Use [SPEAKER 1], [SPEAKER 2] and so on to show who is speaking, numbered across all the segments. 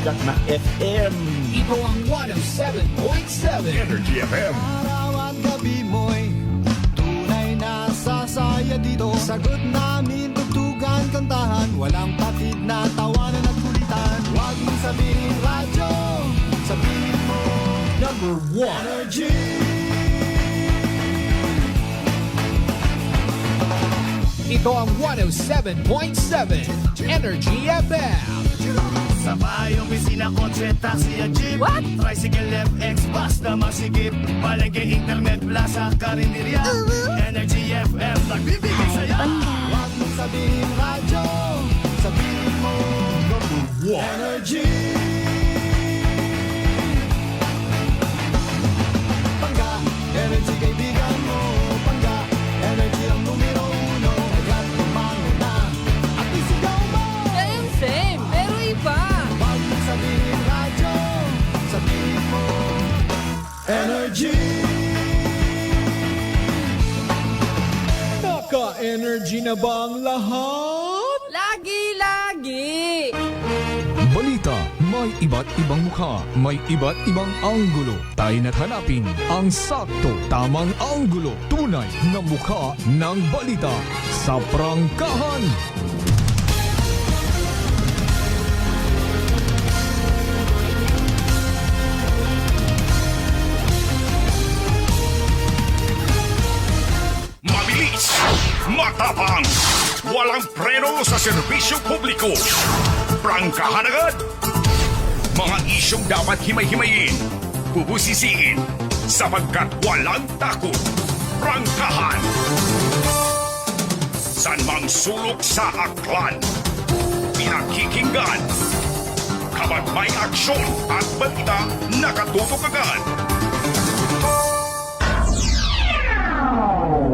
[SPEAKER 1] sikat na FM.
[SPEAKER 2] Ito ang 107.7
[SPEAKER 1] Energy FM.
[SPEAKER 3] Araw at gabi mo'y tunay na sasaya dito. Sagot namin, tugtugan, kantahan, walang patid na tawanan at kulitan. Huwag mong sabihin radyo, sabihin mo
[SPEAKER 2] Number 1
[SPEAKER 3] Energy.
[SPEAKER 2] Ito ang 107.7 Energy FM.
[SPEAKER 4] Sa bahay, opisina, kotse, taxi at jeep.
[SPEAKER 5] What?
[SPEAKER 4] Tricycle, FX, bus na masigip. Palengke, internet, plaza, karinderya. Energy FM, nagbibigay saya.
[SPEAKER 3] Huwag mong sabihin radyo, sabihin mo Energy. Pangga, energy kaibigan mo. Pangga, energy ang numero uno. Agad kumano na at isigaw mo.
[SPEAKER 5] Same, pero iba.
[SPEAKER 3] Huwag mong sabihin radyo, sabihin mo Energy.
[SPEAKER 2] Naka-energy na ba ang lahat?
[SPEAKER 5] Lagi-lagi.
[SPEAKER 6] Balita, may iba't ibang mukha, may iba't ibang anggulo. Tayo na't hanapin ang sakto, tamang anggulo. Tunay na mukha ng balita sa prangkahan.
[SPEAKER 1] Mabilis, matapang, walang preno sa serbisyo publiko. Prangkahan agad. Mga isyong dapat himay-himayin, bubusisiin, sapagkat walang takot. Prangkahan. San mang sulok sa aklan, pinakikinggan. Kapag may aksyon at balita, nakatutok agad.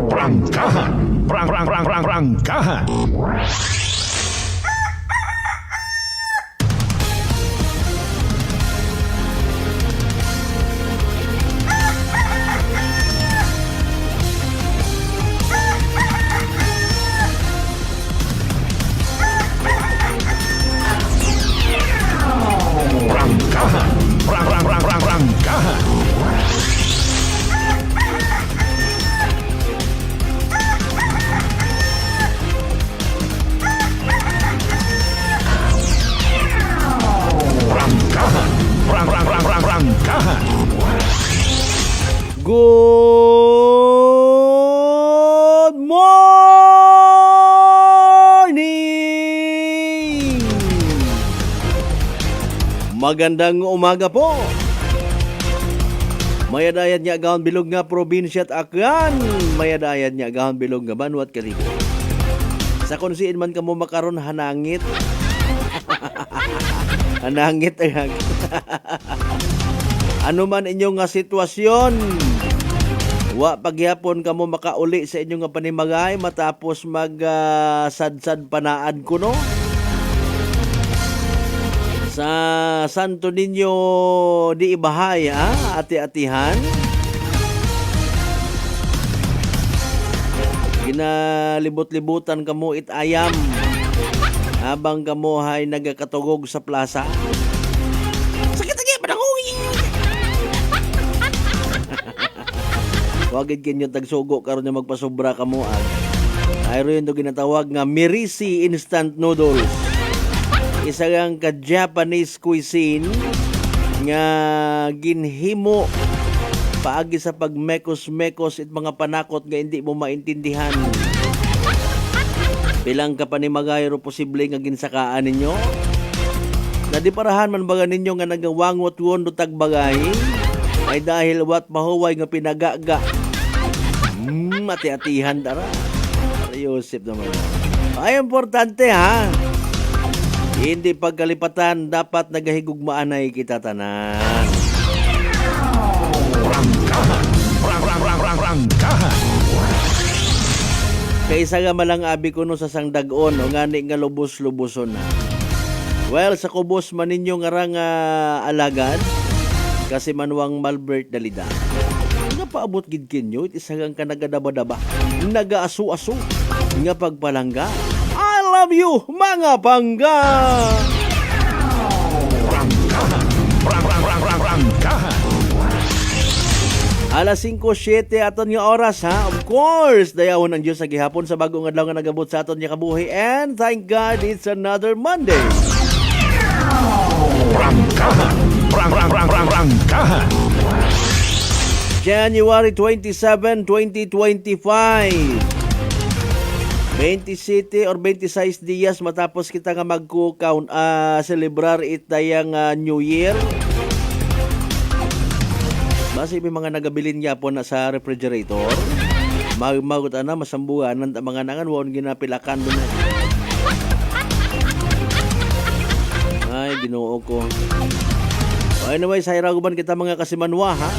[SPEAKER 1] Prangkahan. Prangkahan. Prangkahan. Prangkahan.
[SPEAKER 7] Good morning! Magandang umaga po. Mayadayad niya agahon bilog nga probinsya at akyan. Mayadayad niya agahon bilog nga banwat kalibo. Sa kunsiin man kamo makaron hanangit. Hanangit ay ano man inyong nga sitwasyon, wa pagyapon kamo makauli sa inyong nga panimagay matapos sadsad panaad kuno sa Santo Niño di Ibahay, ati-atihan. Ginalibot-libutan kamo itayam habang kamo hay nagakatugog sa plaza. Sakit-sakit panangugi. Wagid kinyo tagsugo karon nga magpasobra kamo ag. Ayro yun do ginatawag nga Mirisi instant noodles. Isa gang ka-Japanese cuisine nga ginhimo paagi sa pagmekos-mekos it mga panakot nga hindi mo maintindihan. Bilang kapanimagay ro posible nga ginsakaan ninyo? Nadiparahan man baga ninyo nga nagawangot wondo tagbagay ay dahil wat mahuway nga pinagaga. Ati-atihan dara. Yosef naman. Ay importante ha. Hindi pagkalipatan dapat nagahigugmaan ay kita tanan.
[SPEAKER 1] Prangkahan.
[SPEAKER 7] Kaysa nga malang abi ko no sa sangdagon o ngani nga lubos-luboson na. Well, sa kubos man ninyo nga rang alagad kasi manuang Malbert Dalida. Paabot gid kinyo it isagang ka nagadaba-daba nagaasu-asu nga pagpalangga. I love you mga pangga. Alas 5:07 aton nga oras ha. Of course, dayawon ang Dios sa gihapon sa bagong adlaw nga nagabot sa aton nga kabuhi. And thank God it's another Monday.
[SPEAKER 1] Prangkahan. Prangkahan.
[SPEAKER 7] January 27, 2025. 27 or 26 días matapos kita nga mag-count celebrar itayang New Year. Basi may mga nagabilin niya po na sa refrigerator. Magot na masambuanan ang mga nangan won ginapilakan doon. Ay, Ginoo ko. Anyway, sa hiraguban kita mga kasimanwa ha.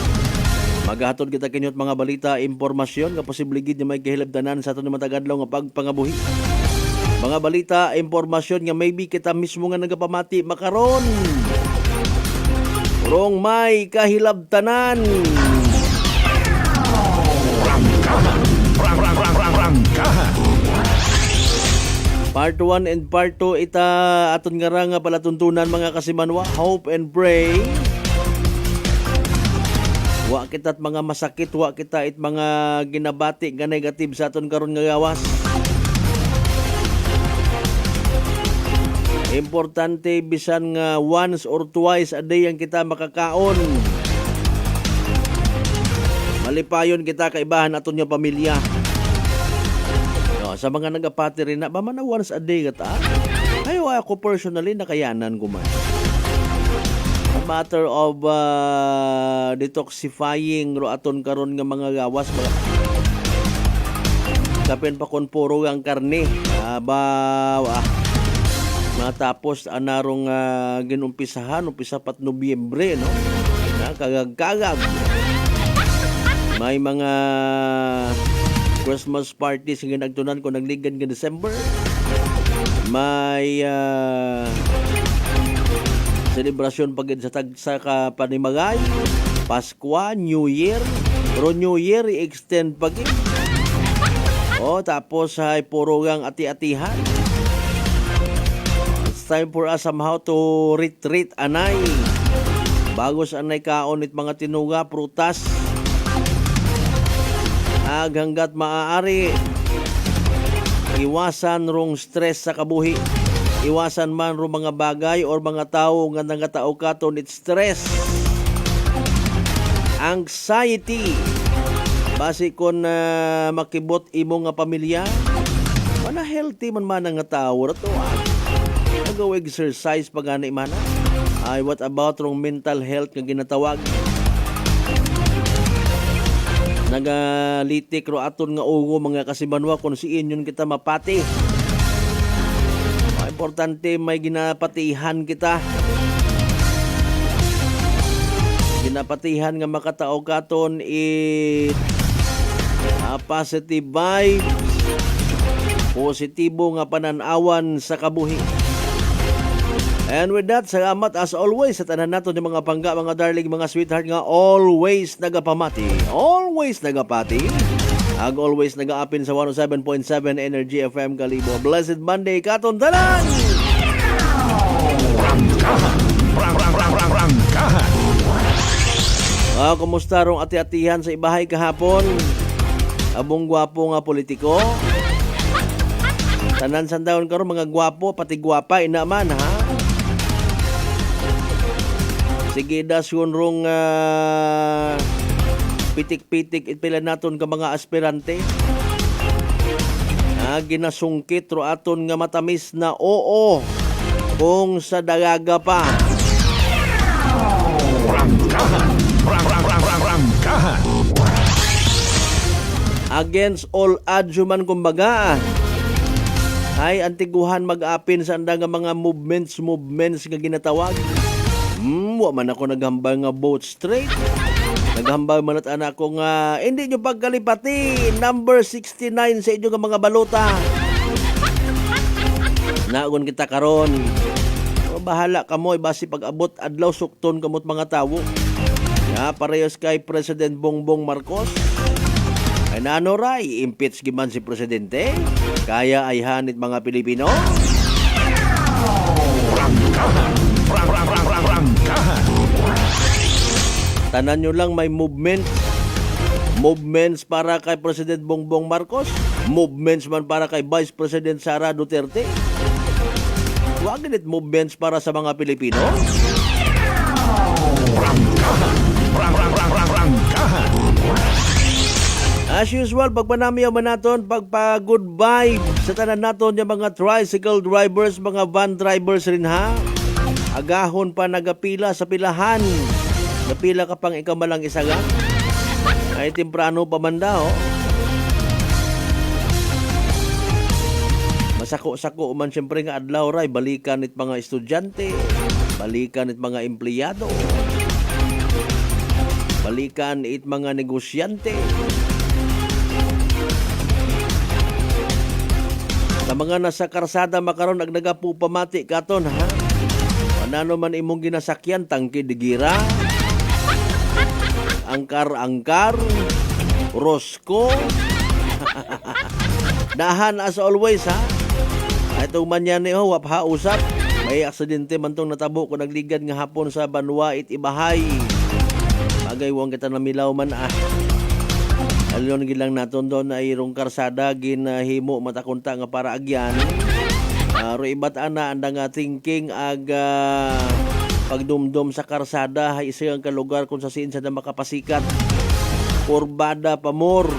[SPEAKER 7] Maghatod kita kinyot mga balita, impormasyon nga posible gid nga may kahilabtanan sa aton matagadlaw nga pagpangabuhi. Mga balita, impormasyon nga maybe kita mismo nga nagapamati makaron. Rong may kahilabtanan.
[SPEAKER 1] Prangkahan.
[SPEAKER 7] Part 1 and Part 2 ita aton nga ra nga palatuntunan mga kasimanwa. Hope and pray. Wa kita at mga masakit, wa kita it mga ginabati nga negative sa aton karon nga gawas. Importante bisan nga once or twice a day ang kita makakaon. Malipayon kita kaibahan aton nga pamilya. No, sa mga nagapati rin na, ba man na once a day kata? Ayaw ako personally nakayanan ko man. A matter of detoxifying ro aton karon nga mga gawas. Kapin pa kon puro ang karne. Matapos anarong umpisa pat Nobyembre, no? Kagag-kagag. May mga Christmas parties nga nagtunan ko nagligan nga December. May selebrasyon pagid sa panimagay, Pasko, New Year, pero New Year i-extend pagid. Tapos ay puro gang ati-atihan. Time for us somehow to retreat anay. Bagos anay kaon it mga tinuga, prutas. Hanggat maaari. Iwasan rong stress sa kabuhi. Iwasan man rong mga bagay or mga tao nga nangatao katon it stress. Anxiety. Basi kon makibot imo nga pamilya. Mana healthy man nga tao rato. Exercise pag ani man. Ay what about rong mental health nga ginatawag? Nagalitik ro aton nga ugo mga kasibanwa kung si inyon kita mapati. Importante may ginapatihan kita. Ginapatihan nga makatao katon positive vibes. Positibo nga pananawan sa kabuhi. And with that, salamat as always sa tanan nato ni mga pangga, mga darling, mga sweetheart nga always nagapamati. Always nagapati. Always nagaapin sa 107.7 Energy FM Kalibo. Blessed Monday katon tanan.
[SPEAKER 1] Prangkahan.
[SPEAKER 7] Kumusta rong ati-atihan sa ibahay kahapon? Abong gwapo nga politiko. Tanan sandawon karon mga gwapo pati gwapa ina man ha. Sige dasyon rong pitik-pitik itpila naton ka mga aspirante. Ginasungkit ro aton nga matamis na oo kung sa dalaga pa.
[SPEAKER 1] Prangkahan.
[SPEAKER 7] Against all odds man kumbaga. Ay antiguhan mag-apin sa anda nga mga movements nga ginatawag. Wa man ako naghambal nga vote straight. Naghambal man at anak ko nga hindi nyo pagkalipati number 69 sa inyo nga mga balota. Nagon kita karon. Bahala ka mo basi pag-abot adlaw sukton kamot mga tawo. Parehas kay President Bongbong Marcos. Ay nano ray, impeach giman si Presidente. Kaya ay hanit mga Pilipino.
[SPEAKER 1] Prangkahan.
[SPEAKER 7] Tanan nyo lang may movement Movements para kay President Bongbong Marcos, movements man para kay Vice President Sara Duterte. Huwag ganit movements para sa mga Pilipino.
[SPEAKER 1] Prangkahan.
[SPEAKER 7] As usual, pagpanamiyaw man naton, pagpa-good vibe sa tanan naton yung mga tricycle drivers, mga van drivers rin ha. Agahon pa nagapila sa pilahan. Napila ka pang ikaw malang isaga. Ay temprano pa man daw. Masako-sako man siyempre nga adlaw ray, balikan it mga estudyante, balikan it mga empleyado, balikan it mga negosyante. Sa mga nasa karsada makaron ag nagapupamati katon ha. Anano man imong ginasakyan, tangke digira, angkar, Rosco. Dahan as always ha. Itong manyan ni wap ha usap. May aksidente man tong natabo ko nagligad nga hapon sa Banwait Ibahay. Bagay wang kita namilaw man ah. Alyon gilang naton doon ay irong karsada ginahimo matakunta nga para agyan. Ro ibat ana andang thinking ag pagdumdum sa karsada hay isa ang kalugar kung sa siin sa makapasikat. Kurbada pamor,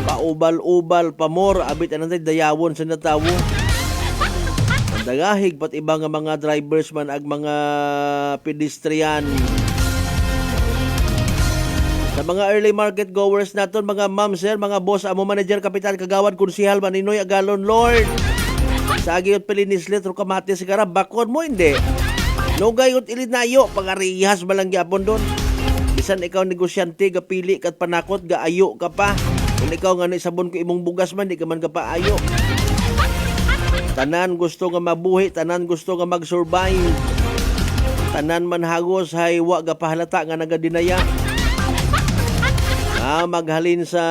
[SPEAKER 7] paubal-ubal pamor, abit anantay dayawon sa natawo. Ang dagahig pat iba nga mga drivers man ag mga pedestrian. Sa mga early market goers naton, mga ma'am, sir, mga boss, amo manager, kapitan, kagawad, konsihal, maninoy, agalon, lord. Sa agiyot pilinislit, ro kamate, sigara, bakon mo, hindi. Nugayot ilinayo, pangarihas malang gyapon doon. Bisan ikaw negosyante, gapili kat panakot, gaayo ka pa. Kung ikaw nga sabon ko imong bugas man, di ka man ka pa ayo. Tanan gusto nga mabuhi, tanan gusto nga mag-survive. Tanan man hagos, hay wa ga pahalata nga nagadinaya. Maghalin sa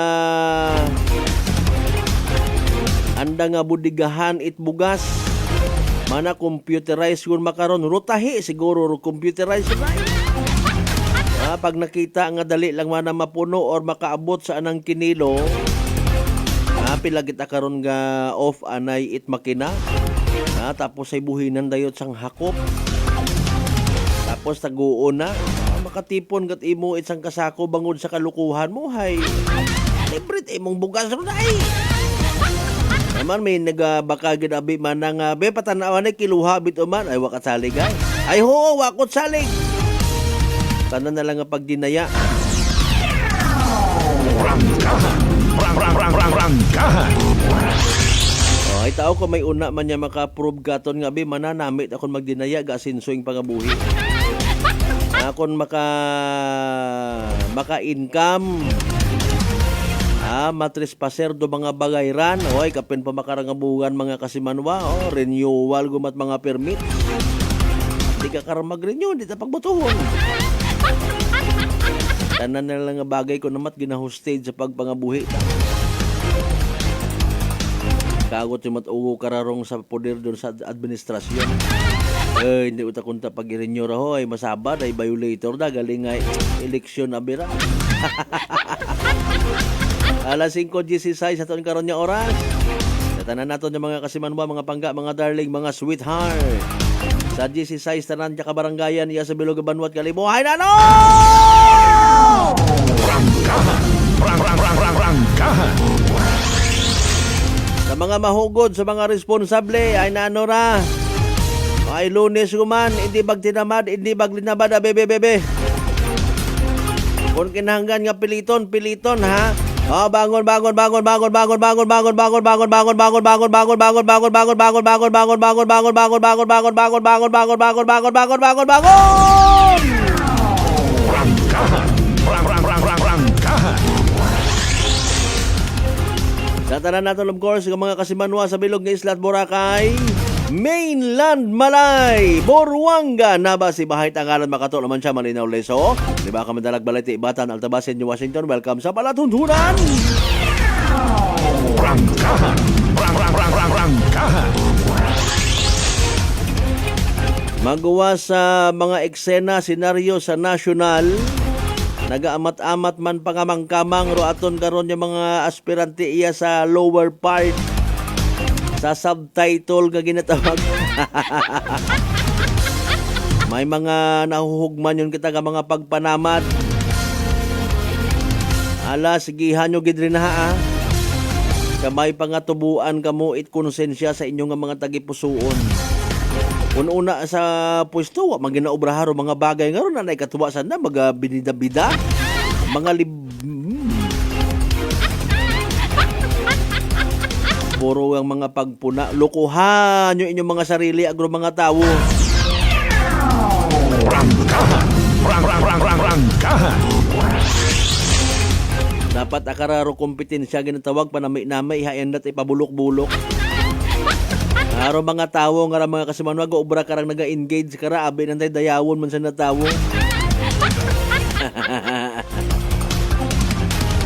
[SPEAKER 7] anda nga budigahan it bugas. Mana computerized yun makaron, rutahi siguro computerized na. Pag nakita nga dali lang mana mapuno or makaabot sa anang kinilo, pilagit karon nga off anay it makina. Tapos ay buhinan dayot sang hakop. Tapos taguon na. Makatipon kat imo isang kasako bangod sa kalukuhan mo hay. Libre imong bugas ron ay. Naman may nagbaka ginabi man nga be patanawan ay kiluha bit man ay wakat salig ay. Ay ho, wakot salig. Tanan na lang nga pagdinaya.
[SPEAKER 1] Prangkahan.
[SPEAKER 7] Ay tao ko may una man niya maka-prove gaton nga be mananamit akong magdinaya ga sinsuing pangabuhi. Akon maka-income matrespaser do mga bagayran oy kapin pa makarangabugan mga kasimanwa renewal gumat mga permit di ka karon mag-renew di ta pagbutuhon tanan na lang nga bagay ko namat ginahostage sa pagpangabuhi ta kagot yung matugo kararong sa poder doon sa administrasyon. Hindi uta kunta pag i-renew raho ay masabad ay violator da galing ay eleksyon na bira. Alas 5:16 sa taon karon nga oras. Tanan naton yung mga kasimanwa, mga pangga, mga darling, mga sweetheart. Sa 16 tanan ka kabarangayan iya sa Bilog Banwat Kalibuhay na no!
[SPEAKER 1] Prangkahan.
[SPEAKER 7] Sa mga mahugod, sa mga responsable ay nanora. Ay Lunes kuman, hindi bagtinamad, hindi baglinabad, bebe. Kung kinahanggan nga piliton ha. Bangon.
[SPEAKER 1] Prangkahan.
[SPEAKER 7] Sa tanan natin of course, mga kasimanwa sa Bilog nga Isla at Boracay, Mainland Malay, Boruanga, Nabas, Ibahay, Tangalan, Makato, naman siya, Malinaw, Leso. Diba kami dalag balay, Ibatan, Altabasin, New Washington. Welcome sa Palatuntunan!
[SPEAKER 1] Prangkahan.
[SPEAKER 7] Magawa sa mga eksena, senaryo sa national, Nagaamat-amat man pangamang-kamang ro aton karon yung mga aspirante iya sa lower part sa subtitle nga ginatawag. May mga nahuhugman yun kita nga mga pagpanamat. Ala, sigihan nyo gid rin ha. Kamay pangatubuan kamo it konsensya sa inyo nga mga tagipusoon. Kung una sa pwesto, wa maginaobraharo mga bagay nga ron na naikatuwa sana, mga binida-bida, mga puro ang mga pagpuna. Lukuhan nyo inyong mga sarili agro mga tao.
[SPEAKER 1] Prangkahan. Prangkahan.
[SPEAKER 7] Dapat akararo kompetensya ginatawag pa namay ihayan at ipabulok-bulok. Araw mga tawo nga mga kasimanwag obra karang naga-engage kara abi nantay dayawon man sa natawo.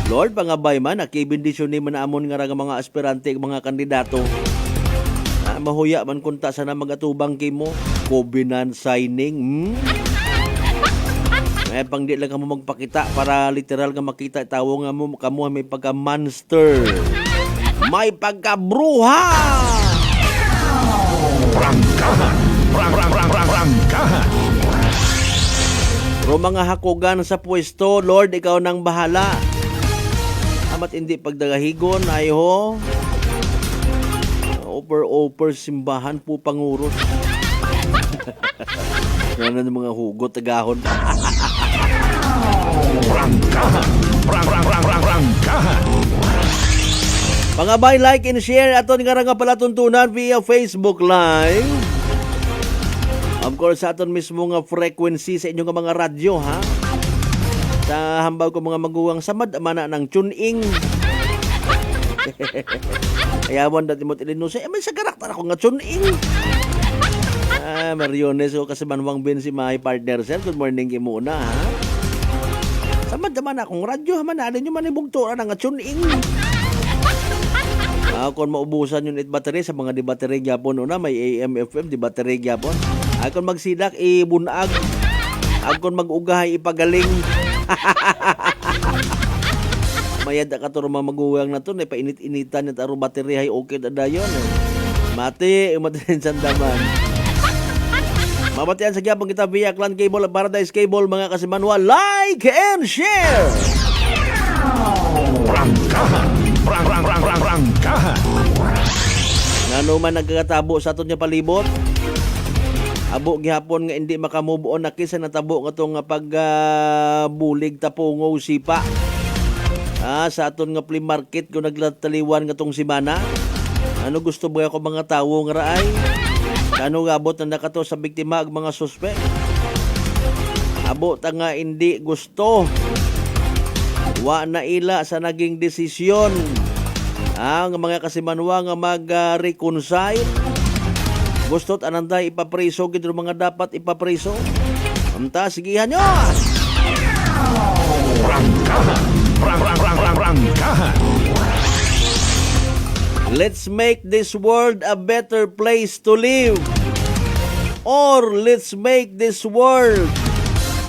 [SPEAKER 7] Lord pangabay man akibindisyon ni man amon nga mga aspirante mga kandidato. Mahuya man kunta sana magatubang kimo covenant signing. May pang di lang mo magpakita para literal nga makita tawo nga mo kamo may pagka monster. May pagka bruha.
[SPEAKER 1] Prangkahan. Prangkahan.
[SPEAKER 7] Ro mga hakugan sa pwesto, Lord, ikaw nang bahala. Amat hindi pagdagahigon, ay ho. Over simbahan po panguros. Ano ng mga hugot agahon.
[SPEAKER 1] Prangkahan. Prangkahan.
[SPEAKER 7] Pangabay, like and share aton nga nga palatuntunan via Facebook Live. Of course, sa aton mismo nga frequency sa inyong mga radyo, ha? Sa hambaw ko mga maguwang samad, mana ng tune-in. Ayawan dati mo tilinusay, may sa karakter ako nga tune-in. Mariones ko kasi manwang bin si my partner, sir. Good morning kayo muna, ha? Samad naman akong radyo, ha? Manalin nyo manibugtura na nga tune-in. Kung maubusan yung battery sa mga di battery gyapon una may AM FM di battery gyapon. Kung magsidak ibunag. Kung mag-ugahay ipagaling. Mayad ka to mga maguwang na to na painit-initan at aro battery hay okay na dayon. Mati umatin sandaman. Mabatian sa gyapon kita via Clan Cable Paradise Cable mga kasimanwa. Like and share.
[SPEAKER 1] Prangkahan. Prangkahan.
[SPEAKER 7] Ngano man nagkakatabo sa aton nga palibot. Abo gihapon nga hindi makamove on na kisa natabo nga tong pagbulig tapungo sipa. Sa aton nga flea market kung naglataliwan nga tong simana. Ano gusto ba ako mga tawo nga raay? Ano gabot na nakato sa biktima ag mga suspect? Abo ta nga hindi gusto. Wa na ila sa naging desisyon ang mga kasimanwa nga mag-reconcile. Gusto't ananday ipapriso gid mga dapat ipapriso. Amta sigihan nyo.
[SPEAKER 1] Prangkahan. Prangkahan.
[SPEAKER 7] Let's make this world a better place to live. Or let's make this world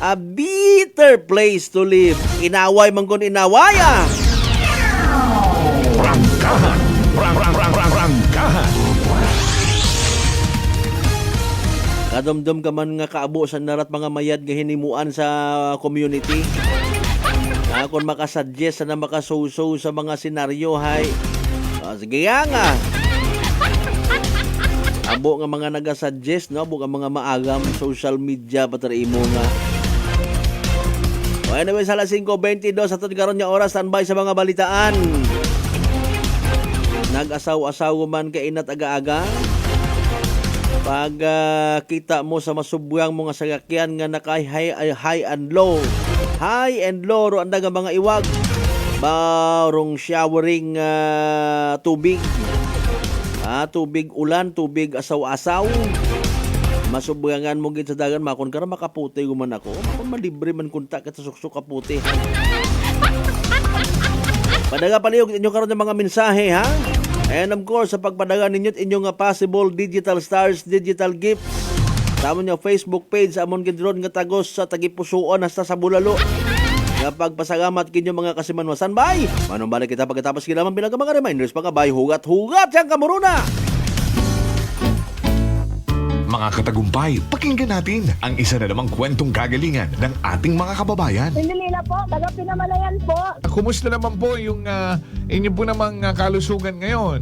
[SPEAKER 7] a bitter place to live. Inaway man kun inawaya.
[SPEAKER 1] Prangkahan. Prangkahan.
[SPEAKER 7] Kadumdum ka man nga kaabo sa narat mga mayad nga hinimuan sa community. Kung makasuggest na makasuso sa mga senaryo hay. Sige nga. Abo nga mga nagasuggest no, abo nga mga maagam social media patari imo nga. Anyway, sa 5:22 sa karon nga oras standby sa mga balitaan. Nag-asaw-asaw man kay inat aga-aga. Pag kita mo sa masubyang mga sasakyan nga nakay high and low. High and low ro anda nga mga iwag. Barong showering tubig. Tubig ulan, tubig asaw-asaw. Masubyangan mo gid sa dagan makon kara makaputi guman ako. Makon malibre man kunta ket suksok kaputi. Padaga palihog inyo karon ng mga mensahe ha. And of course sa pagpadaga ninyo inyong possible digital stars, digital gifts. Sa amon nga Facebook page amon gid ron nga tagos sa tagipusoon hasta sa bulalo. nga pagpasalamat kinyo mga kasimanwasan bay. Manong balik kita pagkatapos kilaman bilang mga reminders mga bay, hugat-hugat yang kamuruna.
[SPEAKER 1] Mga katagumpay, pakinggan natin ang isa na namang kwentong kagalingan ng ating mga kababayan.
[SPEAKER 8] Pindilila po, taga Pinamalayan po.
[SPEAKER 6] Kumusta naman po yung inyo po namang kalusugan ngayon?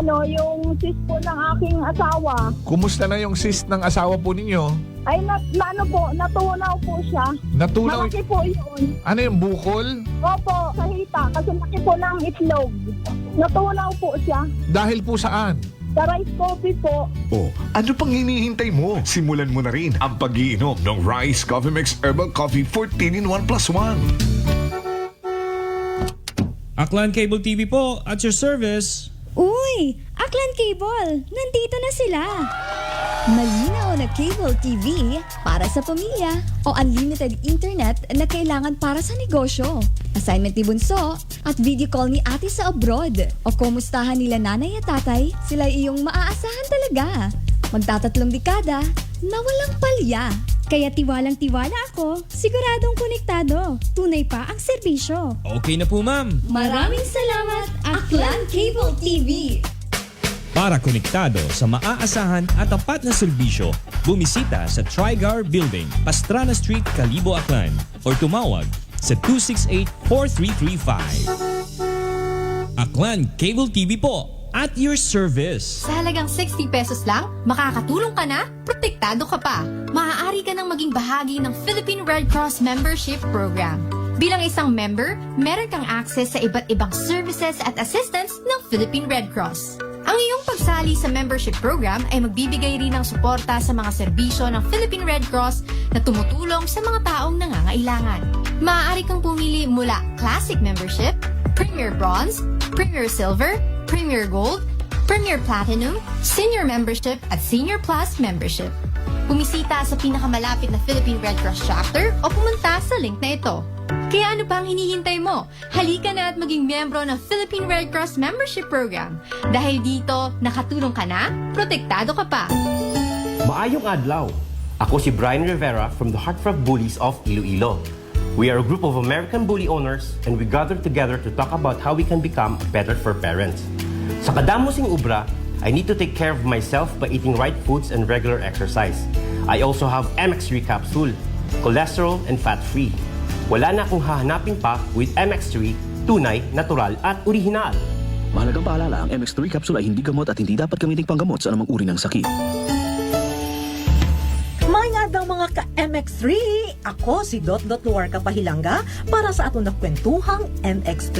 [SPEAKER 8] Yung sis po ng aking asawa.
[SPEAKER 6] Kumusta na yung cyst ng asawa po ninyo?
[SPEAKER 8] Ay, natunaw po siya.
[SPEAKER 6] Natunaw?
[SPEAKER 8] Malaki po yun.
[SPEAKER 6] Ano yung bukol?
[SPEAKER 8] Opo, sa hita, kasi laki po ng itlog. Natunaw po siya.
[SPEAKER 6] Dahil po saan?
[SPEAKER 8] Sa rice coffee po.
[SPEAKER 1] Oh, ano pang hinihintay mo? Simulan mo na rin ang pag-iinom ng Rice Coffee Mix Herbal Coffee 14 in 1 plus 1.
[SPEAKER 9] Aklan Cable TV po, at your service.
[SPEAKER 10] Uy! Aklan Cable! Nandito na sila! Malinaw na cable TV para sa pamilya o unlimited internet na kailangan para sa negosyo. Assignment ni Bunso at video call ni ate sa abroad. O kumustahan nila nanay at tatay, sila iyong maaasahan talaga. Magtatatlong dekada na walang palya. Kaya tiwalang-tiwala ako, siguradong konektado. Tunay pa ang serbisyo.
[SPEAKER 9] Okay na po, ma'am.
[SPEAKER 10] Maraming salamat, Aklan Cable TV!
[SPEAKER 9] Para konektado sa maaasahan at tapat na serbisyo, bumisita sa Trigar Building, Pastrana Street, Calibo, Aklan or tumawag sa 268-4335. Aklan Cable TV po, at your service.
[SPEAKER 11] Sa halagang 60 pesos lang, makakatulong ka na, protektado ka pa. Maaari ka nang maging bahagi ng Philippine Red Cross Membership Program. Bilang isang member, meron kang access sa iba't ibang services at assistance ng Philippine Red Cross. Ang iyong pagsali sa membership program ay magbibigay rin ng suporta sa mga serbisyo ng Philippine Red Cross na tumutulong sa mga taong nangangailangan. Maaari kang pumili mula Classic Membership, Premier Bronze, Premier Silver, Premier Gold, Premier Platinum, Senior Membership at Senior Plus Membership. Bumisita sa pinakamalapit na Philippine Red Cross chapter o pumunta sa link na ito. Kaya ano pa ang hinihintay mo? Halika na at maging miyembro ng Philippine Red Cross Membership Program. Dahil dito, nakatulong ka na, protektado ka pa.
[SPEAKER 12] Maayong adlaw! Ako si Brian Rivera from the Heartfelt Bullies of Iloilo. We are a group of American bully owners and we gather together to talk about how we can become better for parents. Sa kadamosing ubra, I need to take care of myself by eating right foods and regular exercise. I also have MX3 capsule, cholesterol and fat-free. Wala na akong hahanapin pa with MX3, tunay, natural at orihinal.
[SPEAKER 13] Mahalagang paalala, ang MX3 capsule ay hindi gamot at hindi dapat gamiting panggamot sa anumang uri ng sakit.
[SPEAKER 14] Mga daw mga ka-MX3, ako si Dot Luarca Pahilanga para sa atong nakwentuhang MX3.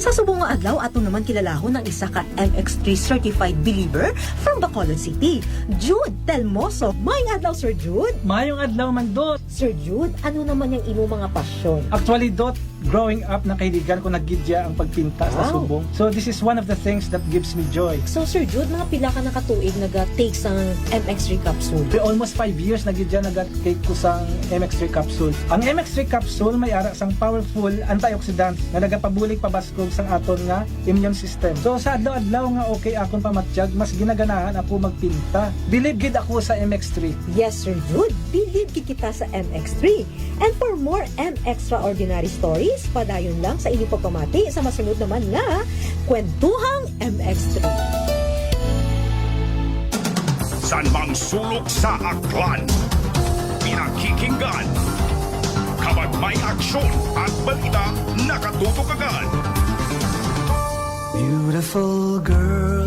[SPEAKER 14] Sa subong nga adlaw ato naman kilalahon ng isa ka MX3 certified believer from Bacolod City, Jude Telmoso. Mayong adlaw, Sir Jude.
[SPEAKER 15] Mayong adlaw man, Dot.
[SPEAKER 14] Sir Jude, ano naman yung imo mga pasyon?
[SPEAKER 15] Actually, Dot, growing up nakahiligan ko naggidya ang pagpinta sa subong. So this is one of the things that gives me joy.
[SPEAKER 14] So Sir Jude, mga pila ka nakatuig naga-take sa MX3 capsule?
[SPEAKER 15] Almost 5 years naggidya naga-take ko sa MX3 capsule. Ang MX3 capsule may ara sang powerful antioxidant na nagapabulig pabaskog sang aton nga immune system. So sa adlaw-adlaw nga okay akon pamatiyag, mas ginaganahan ako magpinta. Believe gid ako sa MX3.
[SPEAKER 14] Yes, Sir Jude, believe gid kita sa MX3. And for more extraordinary stories, padayon lang sa inyong pagpamati sa masunod naman nga Kwentuhang MX3.
[SPEAKER 4] San mang sulok sa aklan, pinakikinggan, kapag may aksyon at balita, nakatutok agad.
[SPEAKER 3] Beautiful girl.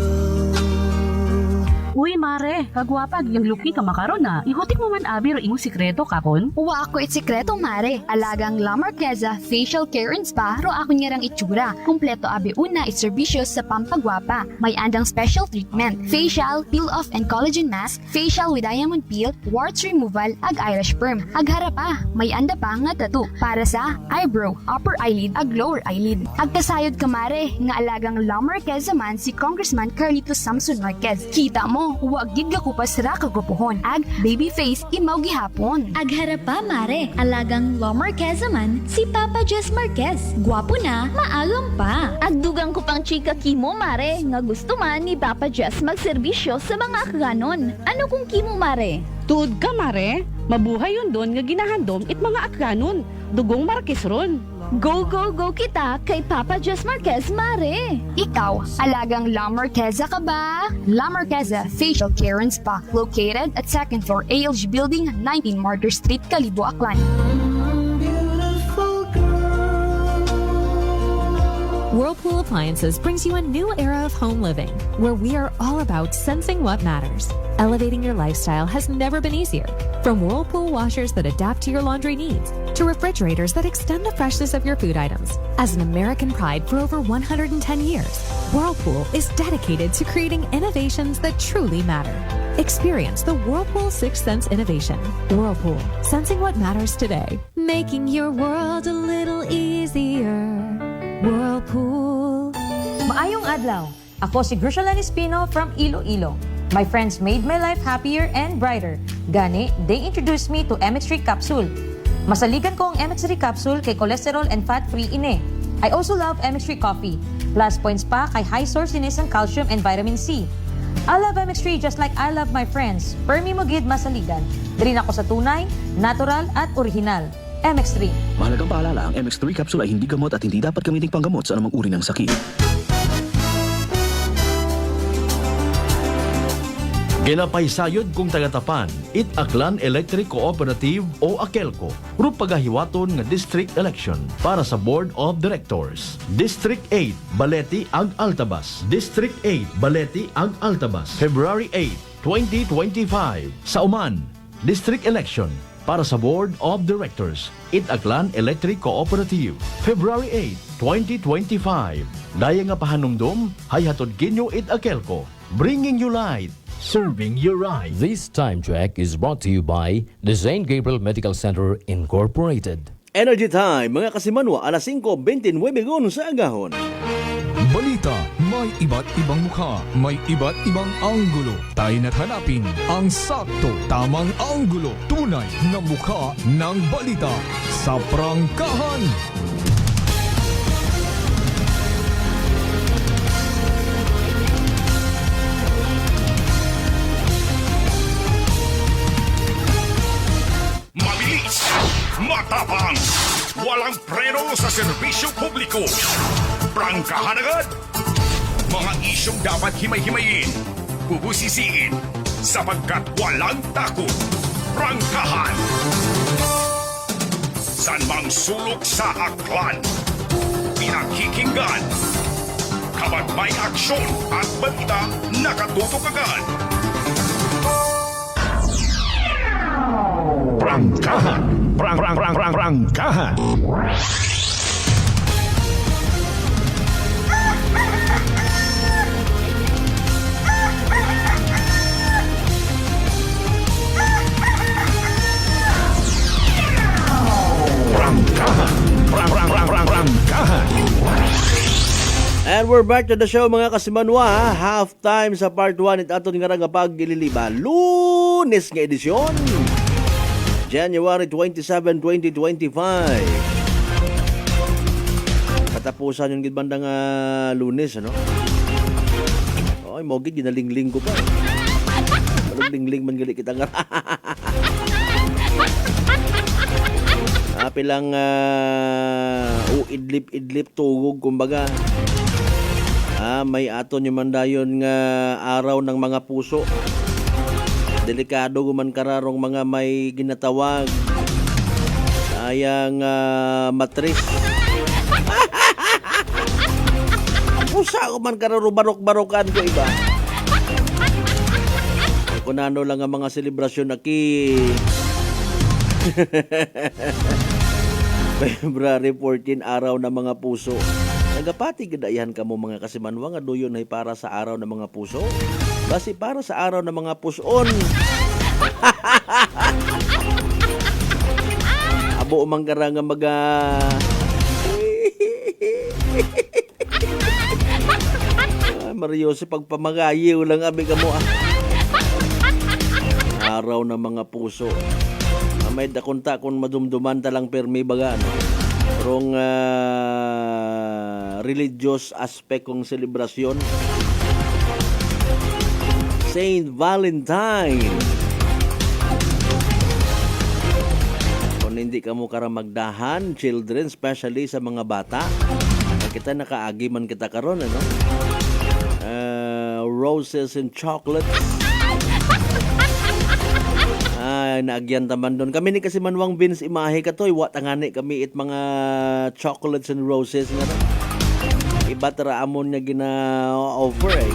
[SPEAKER 16] Uy, mare, kagwapag, yung luki ka makaron na. Ihutik mo man abi ro imong sikreto kakon.
[SPEAKER 17] Uwa ako it sikreto, mare. Alagang La Marqueza Facial Care and Spa, ro ako niyarang itsura. Kumpleto abi una it serbisyo sa pampagwapa. May andang special treatment, facial, peel-off and collagen mask, facial with diamond peel, warts removal, ag eyelash perm. Ag harapa, may anda pa nga tattoo para sa eyebrow, upper eyelid, ag lower eyelid. Ag kasayod ka, mare, nga alagang La Marqueza man si Congressman Carlito Samson Marquez. Kita mo, huwag gid ka kupas ra kagupuhon. Ag baby face imaw gihapon.
[SPEAKER 10] Ag harapa, mare, alagang La Marqueza man si Papa Jess Marquez. Gwapo na, maagam pa.
[SPEAKER 17] Ag dugang ko pang chika kimo, mare, nga gusto man ni Papa Jess magserbisyo sa mga akganon. Ano kung kimo, mare?
[SPEAKER 16] Tuod ka, mare. Mabuhay yun doon nga ginahandom it mga akranon. dugong Marquez ron.
[SPEAKER 17] Go, go, go kita kay Papa Jess Marquez, mare! Ikaw, alagang La Marqueza ka ba? La Marqueza Facial Care and Spa, located at 2nd floor ALG Building, 19 Martyr Street, Calibo, Aklan.
[SPEAKER 18] Whirlpool Appliances brings you a new era of home living, where we are all about sensing what matters. Elevating your lifestyle has never been easier. From Whirlpool washers that adapt to your laundry needs, to refrigerators that extend the freshness of your food items. As an American pride for over 110 years, Whirlpool is dedicated to creating innovations that truly matter. Experience the Whirlpool Sixth Sense innovation. Whirlpool, sensing what matters today. Making your world a little easier. Whirlpool.
[SPEAKER 19] Maayong adlaw. Ako si Grushalan Espino from Iloilo. My friends made my life happier and brighter. Gani, they introduced me to MX3 Capsule. Masaligan ko ang MX3 Capsule kay cholesterol and fat-free ine. I also love MX3 Coffee. Plus points pa kay high source inis ng calcium and vitamin C. I love MX3 just like I love my friends. Permi mo gid masaligan. Diri na ako sa tunay, natural at original. MX3.
[SPEAKER 13] Mahalagang paalala, ang MX3 capsule ay hindi gamot at hindi dapat gamiting panggamot sa anumang uri ng sakit.
[SPEAKER 20] Ginapaysayod kung tagatapan, it Aklan Electric Cooperative o AKELCO, rup pagahiwaton nga district election para sa Board of Directors. District 8, Baleti ag Altabas. District 8, Baleti ag Altabas. February 8, 2025. Sa Uman, District Election para sa Board of Directors, it Aklan Electric Cooperative. February 8, 2025. Daya nga pahanumdum, hayhatod kinyo it AKELCO. Bringing you light. Serving your right.
[SPEAKER 21] This time check is brought to you by the St. Gabriel Medical Center Incorporated.
[SPEAKER 7] Energy Time, mga kasimanwa, alas 5:29 sa agahon.
[SPEAKER 6] Balita, may iba't ibang mukha, may iba't ibang anggulo. Tayo na't hanapin ang sakto, tamang anggulo, tunay na mukha ng balita sa prangkahan.
[SPEAKER 4] Matapang, walang preno sa serbisyo publiko. Prangkahan agad. Mga isyong dapat himay-himayin, bubusisiin, sapagkat walang takot. Prangkahan. San mang sulok sa aklan, pinakikinggan. Kapag may aksyon at balita, nakatutok agad. Prangkahan. Prangkahan.
[SPEAKER 7] And we're back to the show, mga kasimanwa. Halftime sa part 1 at aton nga nga pag-ililiba. Lunes nga edisyon. January 27, 2025. Katapusan yung gitbandang Lunes, ano? Oy, mogit ginalingling ko pa. Lingling man gali kita nga. Pilang idlip tugog kumbaga. May aton yung mandayon nga araw ng mga puso. Delikado guman kararong mga may ginatawag sayang matris. Usa guman kararo barok-barokan ko iba. Kung ano lang ang mga selebrasyon aki. February 14, araw ng mga puso. Nagapati gadayan ka mo mga kasimanwa nga doyon ay para sa araw ng mga puso. Basi para sa araw ng mga puson. Abo umanggara nga maga Mario si pagpamagayiw lang abi ka mo. Araw ng mga puso. May dakunta kung madumduman talang permi baga ano. Rong religious aspect kong selebrasyon. Saint Valentine. Kung Kung hindi ka mo karang magdahan, children, especially sa mga bata. Kita nakaagi man kita karon ano? Roses and chocolates. Naagyan taman doon. Kami ni kasi Manwang Vince imahe ka to. Iwa tangani kami it mga chocolates and roses nga. Iba tara amon niya gina-offer eh.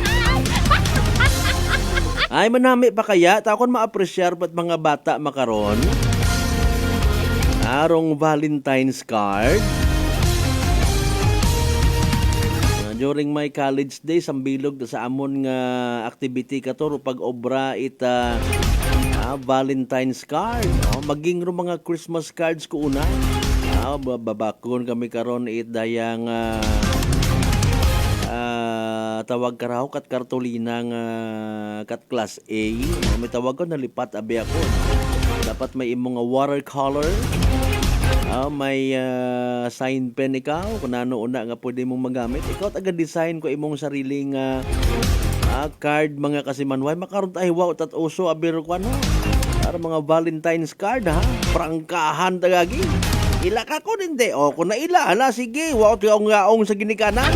[SPEAKER 7] Ay manami pa kaya. Takon ma-appreciate pat mga bata makaron. Arong Valentine's card. During my college days, ang bilog sa amon nga activity ka to. Pag obra ita Valentine's card. Maging ro mga Christmas cards ko una. Babakon kami karon it dayang tawag karaw kat kartolina nga kat class A. May tawag ko nalipat abi ako. Dapat may imong watercolor. May sign pen ikaw kung ano una nga pwede mong magamit. Ikaw taga-design ko imong sariling card mga kasimanway. Makaroon tayo wow tat uso abiro ko ano. Para mga Valentine's card ha. Prangkahan tagagi. Ila ka ko hindi. O kung naila, hala sige. Wow tiyaong sa ginikanan.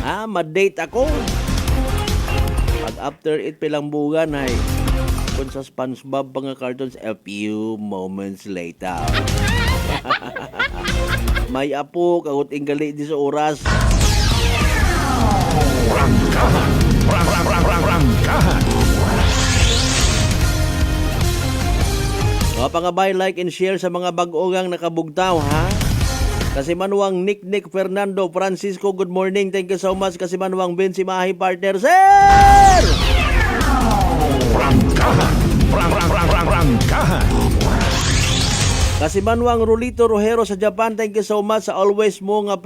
[SPEAKER 7] Ma-date ako. Pag after it pilang bugan ay kung sa SpongeBob mga cartoons a few moments later. May apo kagot inggali di sa oras. Rangkahan. Pangabay, like and share sa mga bag-ogang nakabugtaw ha. Kasi Manwang Nick Fernando Francisco, good morning. Thank you so much. Kasi Manwang Vince Mahi partner. Sir! Rangkahan. Kasi Manwang Rolito Rojero sa Japan, thank you so much sa always mo nga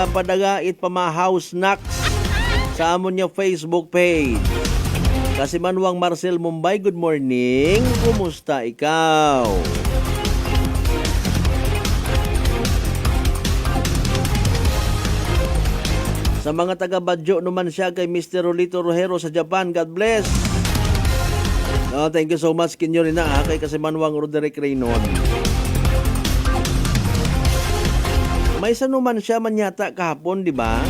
[SPEAKER 7] padagait pamahaw snacks sa amon niya Facebook page. Kasi Manwang Marcel Mumbai, good morning. Kumusta ikaw? Sa mga taga-Badyo naman siya kay Mr. Rolito Rojero sa Japan, God bless. Thank you so much kinyo rin na kay kasi Manwang Roderick Reynon. May sanuman siya man yata kahapon, di ba?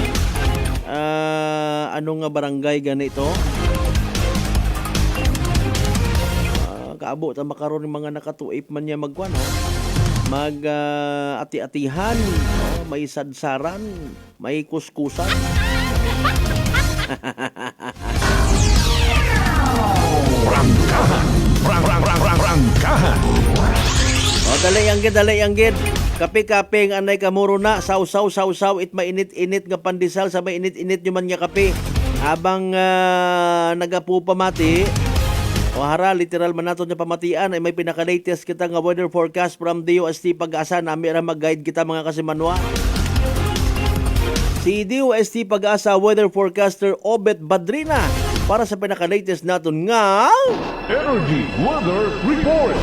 [SPEAKER 7] Ano nga barangay ganito? Kaabot ang makaroon ng mga nakatuip man niya magkuan, ati-atihan, may sadsaran, may kuskusan. Rangkahan. Dali anggid. Kape-kape ang anay kamuro na, sausaw, it mainit-init nga pandesal sa mainit-init nyo man nga kape. Habang nagapupamati, hara, literal man nato niya pamatian ay may pinaka-latest kita nga weather forecast from DOST Pag-asa. Nami ra mag-guide kita mga kasimanwa. Si DOST Pag-asa weather forecaster Obet Badrina para sa pinaka-latest naton nga
[SPEAKER 1] Energy Weather Report.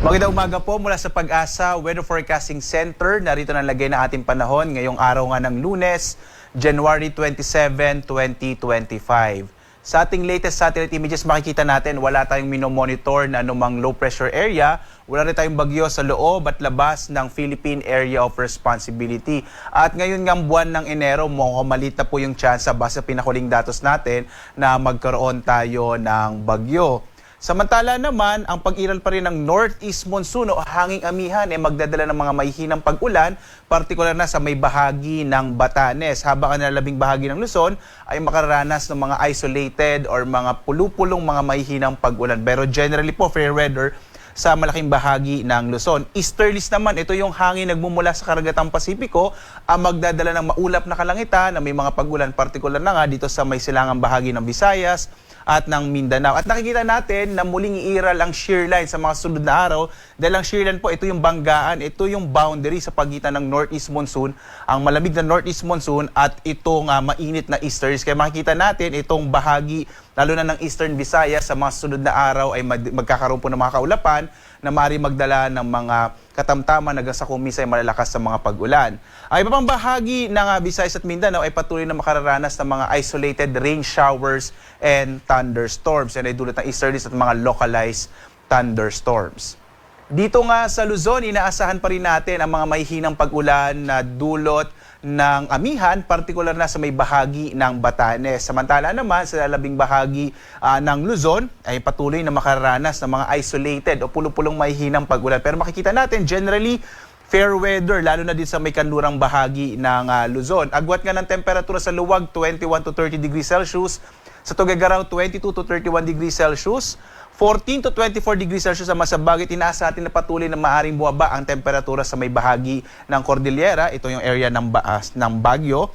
[SPEAKER 2] Magandang umaga po mula sa Pag-asa Weather Forecasting Center. Narito na lagay na ating panahon ngayong araw nga ng Lunes, January 27, 2025. Sa ating latest satellite images, makikita natin wala tayong minomonitor na anumang low pressure area. Wala rin tayong bagyo sa loob at labas ng Philippine Area of Responsibility. At ngayon ng buwan ng Enero, malita po yung chance base sa pinakuling datos natin na magkaroon tayo ng bagyo. Samantala naman, ang pag-iral pa rin ng northeast monsoon o hanging amihan ay magdadala ng mga mahihinang pag-ulan, partikular na sa may bahagi ng Batanes. Habang ang nalabing bahagi ng Luzon ay makararanas ng mga isolated or mga pulupulong mga mahihinang pag-ulan. Pero generally po, fair weather sa malaking bahagi ng Luzon. Easterlies naman, ito yung hangin nagmumula sa karagatang Pasipiko, ang magdadala ng maulap na kalangitan na may mga pag-ulan, partikular na nga dito sa may silangang bahagi ng Visayas at ng Mindanao. At nakikita natin na muling iiral ang shear line sa mga sunod na araw dahil ang shear line po, ito yung banggaan, ito yung boundary sa pagitan ng northeast monsoon, ang malamig na northeast monsoon at itong mainit na easterlies. Kaya makikita natin itong bahagi, lalo na ng Eastern Visayas, sa mga sunod na araw ay magkakaroon po ng mga kaulapan na maaari magdala ng mga katamtaman hanggang sa kumisay malalakas sa mga pag-ulan. Ang iba pang bahagi ng Visayas at Mindanao ay patuloy na makararanas ng mga isolated rain showers and thunderstorms. Yan ay dulot ng easterlies at mga localized thunderstorms. Dito nga sa Luzon, inaasahan pa rin natin ang mga mahihinang pag-ulan na dulot ng amihan, partikular na sa may bahagi ng Batanes. Samantala naman sa lalabing bahagi ng Luzon ay patuloy na makararanas ng mga isolated o pulong-pulong mahihinang pag-ulan. Pero makikita natin generally fair weather, lalo na din sa may kanlurang bahagi ng Luzon. Agwat nga ng temperatura sa luwag, 21 to 30 degrees Celsius. Sa Tuguegarao, 22 to 31 degrees Celsius. 14 to 24 degrees Celsius sa Masabagit. Inaasa natin na patuloy na maaaring bumaba ang temperatura sa may bahagi ng Cordillera. Ito yung area ng Baguio.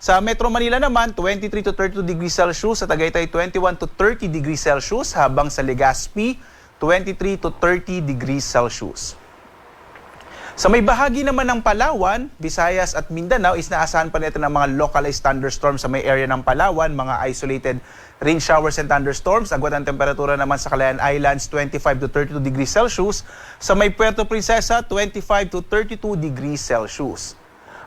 [SPEAKER 2] Sa Metro Manila naman, 23 to 32 degrees Celsius. Sa Tagaytay, 21 to 30 degrees Celsius. Habang sa Legazpi, 23 to 30 degrees Celsius. Sa may bahagi naman ng Palawan, Visayas at Mindanao is naasahan pa nito ng mga localized thunderstorms sa may area ng Palawan, mga isolated rain showers and thunderstorms. Agwat ang temperatura naman sa Calayan Islands, 25 to 32 degrees Celsius. Sa may Puerto Princesa, 25 to 32 degrees Celsius.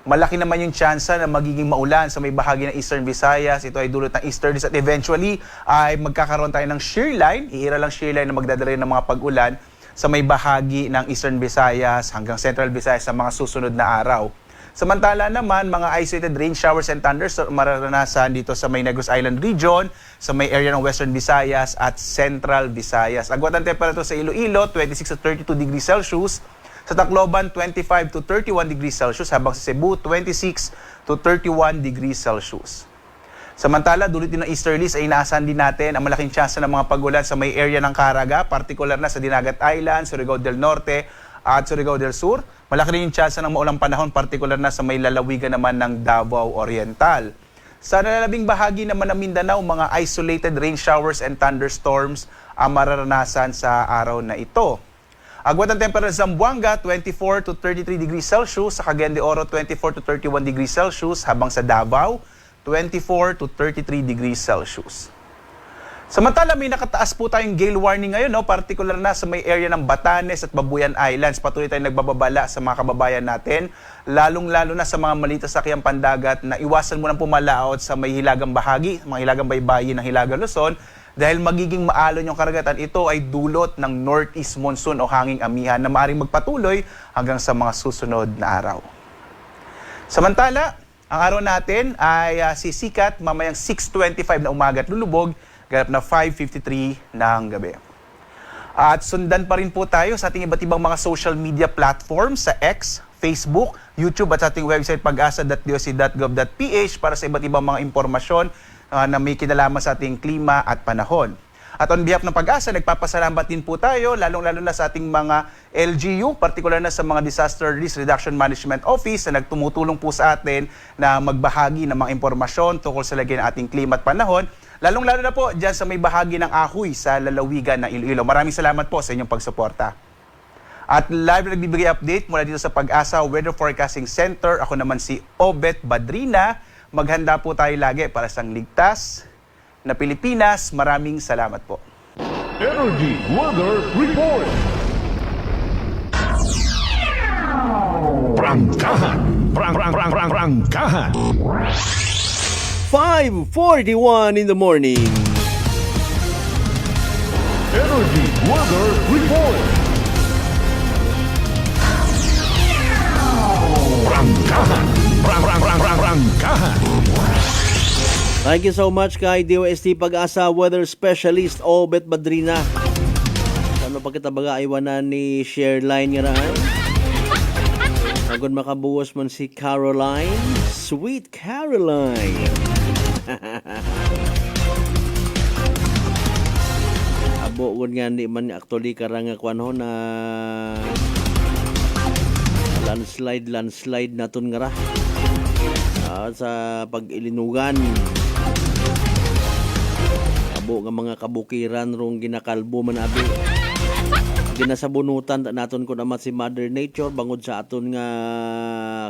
[SPEAKER 2] Malaki naman yung tsansa na magiging maulan sa may bahagi ng Eastern Visayas. Ito ay dulot ng easterlies at eventually ay magkakaroon tayo ng shear line. Iira lang shear line na magdadala ng mga pag-ulan sa may bahagi ng Eastern Visayas hanggang Central Visayas sa mga susunod na araw. Samantala naman, mga isolated rain showers and thunders mararanasan dito sa may Negros Island region, sa may area ng Western Visayas at Central Visayas. Agwat ang temperatura sa Iloilo, 26 to 32 degrees Celsius. Sa Tacloban, 25 to 31 degrees Celsius. Habang sa Cebu, 26 to 31 degrees Celsius. Samantala, dulot din ng easterlies ay inaasahan din natin ang malaking tsansa ng mga pag-ulan sa may area ng Caraga, partikular na sa Dinagat Island, Surigao del Norte at Surigao del Sur. Malaki rin yung tsansa ng maulang panahon, partikular na sa may lalawigan naman ng Davao Oriental. Sa nalalabing bahagi naman ng Mindanao, mga isolated rain showers and thunderstorms ang mararanasan sa araw na ito. Agwat ang temperatura sa Zamboanga, 24 to 33 degrees Celsius. Sa Cagayan de Oro, 24 to 31 degrees Celsius. Habang sa Davao, 24 to 33 degrees Celsius. Samantala, may nakataas po tayong gale warning ngayon, partikular na sa may area ng Batanes at Babuyan Islands. Patuloy tayong nagbababala sa mga kababayan natin, lalong-lalo na sa mga maliit na sakyang pandagat na iwasan mo nang pumalaot sa may hilagang bahagi, mga hilagang baybayin ng Hilagang Luzon, dahil magiging maalon yung karagatan. Ito ay dulot ng northeast monsoon o hanging amihan na maaaring magpatuloy hanggang sa mga susunod na araw. Samantala, ang araw natin ay sisikat mamayang 6:25 na umaga at lulubog, ganap na 5:53 ng gabi. At sundan pa rin po tayo sa ating iba't ibang mga social media platforms sa X, Facebook, YouTube at sa ating website pag-asa.doc.gov.ph para sa iba't ibang mga impormasyon na may kinalaman sa ating klima at panahon. At on behalf ng Pag-asa, nagpapasalamat din po tayo, lalong-lalo na sa ating mga LGU, partikular na sa mga Disaster Risk Reduction Management Office na nagtumutulong po sa atin na magbahagi ng mga impormasyon tungkol sa lagay ng ating klima at panahon, lalong-lalo na po dyan sa may bahagi ng Ahoy sa lalawigan ng Iloilo. Maraming salamat po sa inyong pagsuporta. At live na nagbibigay update mula dito sa Pag-asa Weather Forecasting Center. Ako naman si Obet Badrina. Maghanda po tayo lagi para sa ligtas na Pilipinas. Maraming salamat po.
[SPEAKER 1] Energy Weather Report. Prangkahan. Prangkahan.
[SPEAKER 7] 5:41 in the morning.
[SPEAKER 1] Energy Weather Report. Prangkahan. Prangkahan.
[SPEAKER 7] Thank you so much kay DOST Pag-asa Weather Specialist Obet Badrina. Ano pa kita baga iwanan ni Shareline nga rin? Agad makabuwas man si Caroline. Sweet Caroline. Abo ko nga ni man actually karang kwan ho na landslide naton nga ra. Sa pag-ilinugan. Abo nga mga kabukiran rong ginakalbo man abi. Ginasabunutan naton ko naman si Mother Nature bangod sa aton nga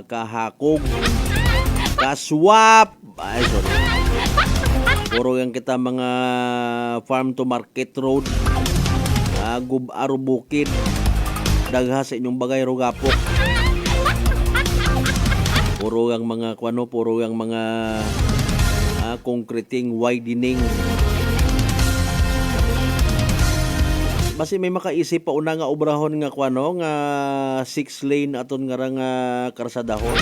[SPEAKER 7] kahakog. Kaswap. Ay sorry. Puro yang kita mga farm to market road. Gub-aro bukid. Dagha sa inyong bagay rugapok. Puro ang mga kuano, puro ang mga concreting widening. Basi may makaisip pa una nga obrahon nga kuano nga 6 lane aton nga nga karsadahon.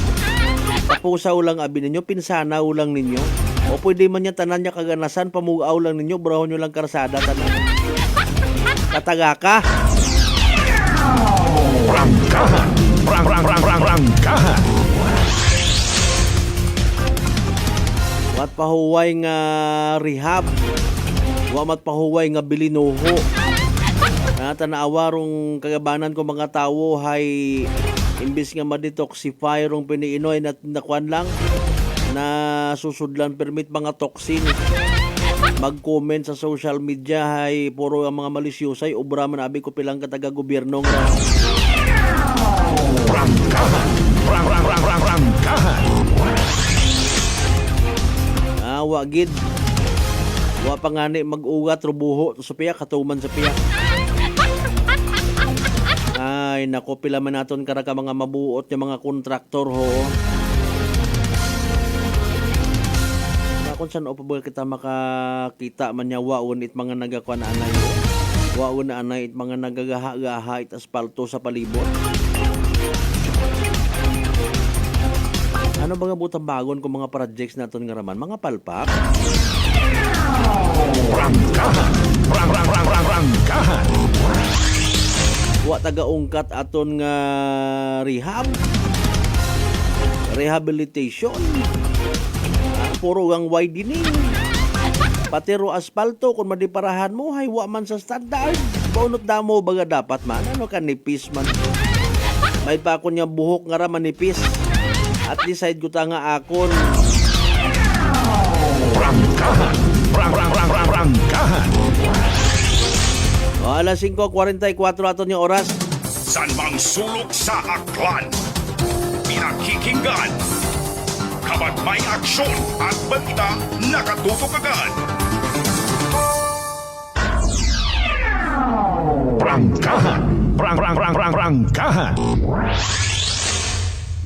[SPEAKER 7] Tapusaw lang abi ninyo, pinsanaw lang ninyo. O pwede man niya tanan niya kaganasan, pamugaw lang ninyo, obrahon nyo lang karsada tanan. Kataga ka.
[SPEAKER 1] Prangkahan. Prangkahan.
[SPEAKER 7] Wat pahuway nga rehab. Wamat pahuway nga bilinuho. Tanaawa rong kagabanan ko mga tawo hay imbis nga ma-detoxify rong piniinoy na nakuan lang na susudlan permit mga toxin. Mag-comment sa social media hay puro ang mga malisyosay obra man abi ko pilang kataga gobyerno nga.
[SPEAKER 1] Prangkahan. Prangkahan.
[SPEAKER 7] Wa gid. Wa pa ngani mag-ugat rubuho sa piya katuman sa piya. Ay nako pila man naton kara ka mga mabuot nga mga kontraktor ho. Kung saan o pa kita makakita man niya waon it mga nagakuan anay. Waon na anay it mga nagagaha-gaha it asfalto sa palibot. Ano ba nga butang bagon kung mga projects naton nga raman? Mga palpak?
[SPEAKER 1] Prangkahan. Prangkahan.
[SPEAKER 7] Wa taga-ungkat aton nga rehab. Rehabilitation. Puro ang widening. Pati ro asfalto kung madiparahan mo hay wa man sa standard. Baunot damo baga dapat man ano ka nipis man. May pa ako niya buhok nga ra manipis. At decide ko ta nga akon.
[SPEAKER 1] Prangkahan. Prangkahan.
[SPEAKER 7] Alas 5:44 aton yung oras.
[SPEAKER 4] San mang sulok sa aklan? Pinakikinggan. Kabat may aksyon at balita nakatutok agad.
[SPEAKER 1] Prangkahan. Prangkahan.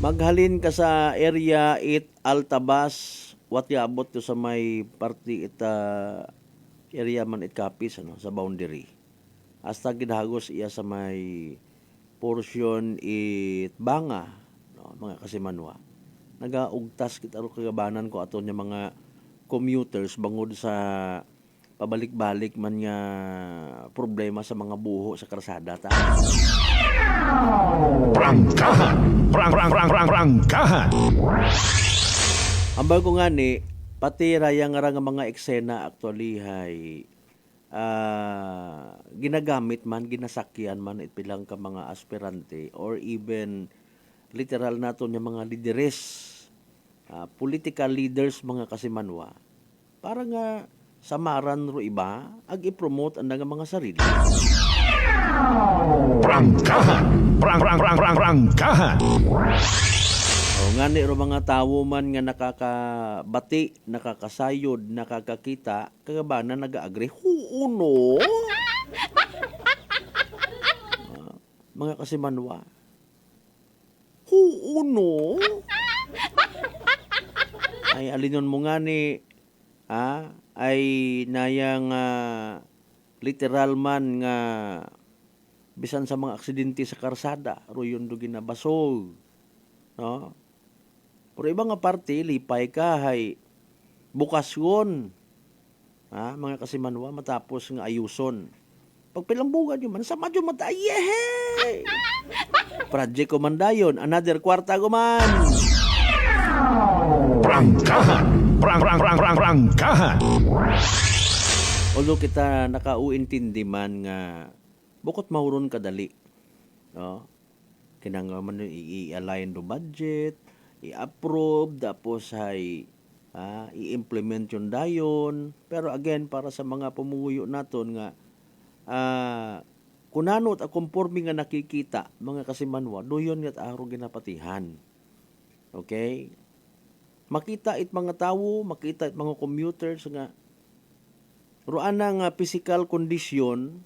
[SPEAKER 7] Maghalin ka sa area 8 Altabas. What abot to sa may party ita area man it kapis ano sa boundary. Hasta gidhagos iya sa may portion it banga no, mga kasimanwa. Nagaugtas kita ro kagabanan ko aton yung mga commuters bangod sa pabalik-balik man nga problema sa mga buho sa karsada ta.
[SPEAKER 1] Prangkahan. Prangkahan.
[SPEAKER 7] Ambal ko nga ni pati raya nga mga eksena actually hay ginagamit man, ginasakyan man itpilang ka mga aspirante or even literal naton yung mga lideres, political leaders mga kasimanwa para nga samaran ro iba ag i-promote ang mga sarili.
[SPEAKER 1] Prangkahan. Prangkahan.
[SPEAKER 7] O nga ni ro mga tawo man nga nakakabati, nakakasayod, nakakakita, kagabanan nag-agree, huuno. Mga kasimanwa. Huuno. Ay alinon mo nga ni ay nayang literal man nga bisan sa mga aksidente sa karsada, royon do ginabasog. No? Pero iba nga parte, lipay ka, hay, bukasyon. Mga kasimanwa, matapos nga ayuson. Pag pilambugan yun man, sa madyo mata, yehey! Project ko man dayon, another kwarta ko man.
[SPEAKER 1] Prangkahan. Prangkahan.
[SPEAKER 7] Although kita nakauintindi man nga, bukot mahuron kadali. No? Kinanga man i-align do budget, i-approve, tapos ay i-implement yung dayon. Pero again, para sa mga pumuyo naton nga, kunanot at conforming nga nakikita, mga kasimanwa, doyon nga aro ginapatihan. Okay? Makita it mga tawo, makita it mga commuters nga, roan nga physical condition,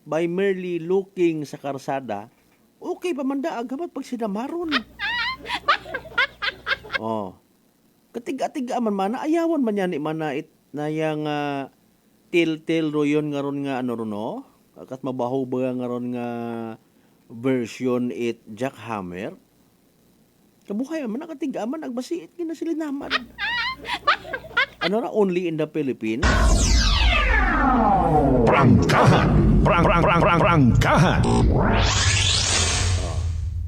[SPEAKER 7] by merely looking sa karsada, okay pa man daag hamat pag sinamaron. Katiga-tiga man ayawan man yan manait na yang til royon nga ron nga ano ron no? Kat mabaho ba nga ron nga version it jackhammer? Kabuhay man nakatigaman agbasiit kinasilinaman. Ano ra only in the Philippines?
[SPEAKER 1] Prangkahan! Prangkahan!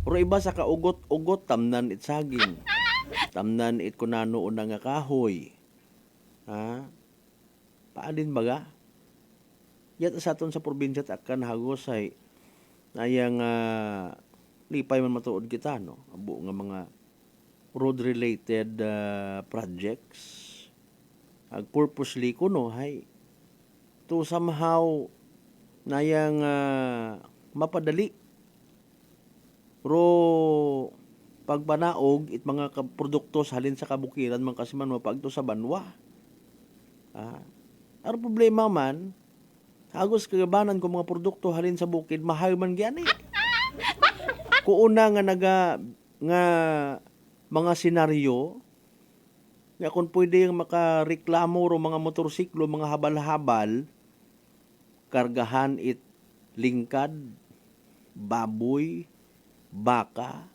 [SPEAKER 7] Pero iba sa kaugot-ugot tamnan it saging. Tamnan it kunano una nga kahoy. Ha? Paalin baga? Yat sa aton sa probinsya at akan hagos ay ayang lipay man matuod kita, no? Abo nga mga road-related projects. Ag purposely ko, no? Hay, to somehow nayang mapadali. Pero pagpanaog it mga produkto halin sa kabukiran man kasi man mapagto sa banwa. Ang problema man, agos kagabanan ko mga produkto halin sa bukid, mahal man gyani. Kuuna nga nga mga senaryo nga kung pwede yung makareklamo ro mga motorsiklo, mga habal-habal, kargahan it lingkad, baboy, baka,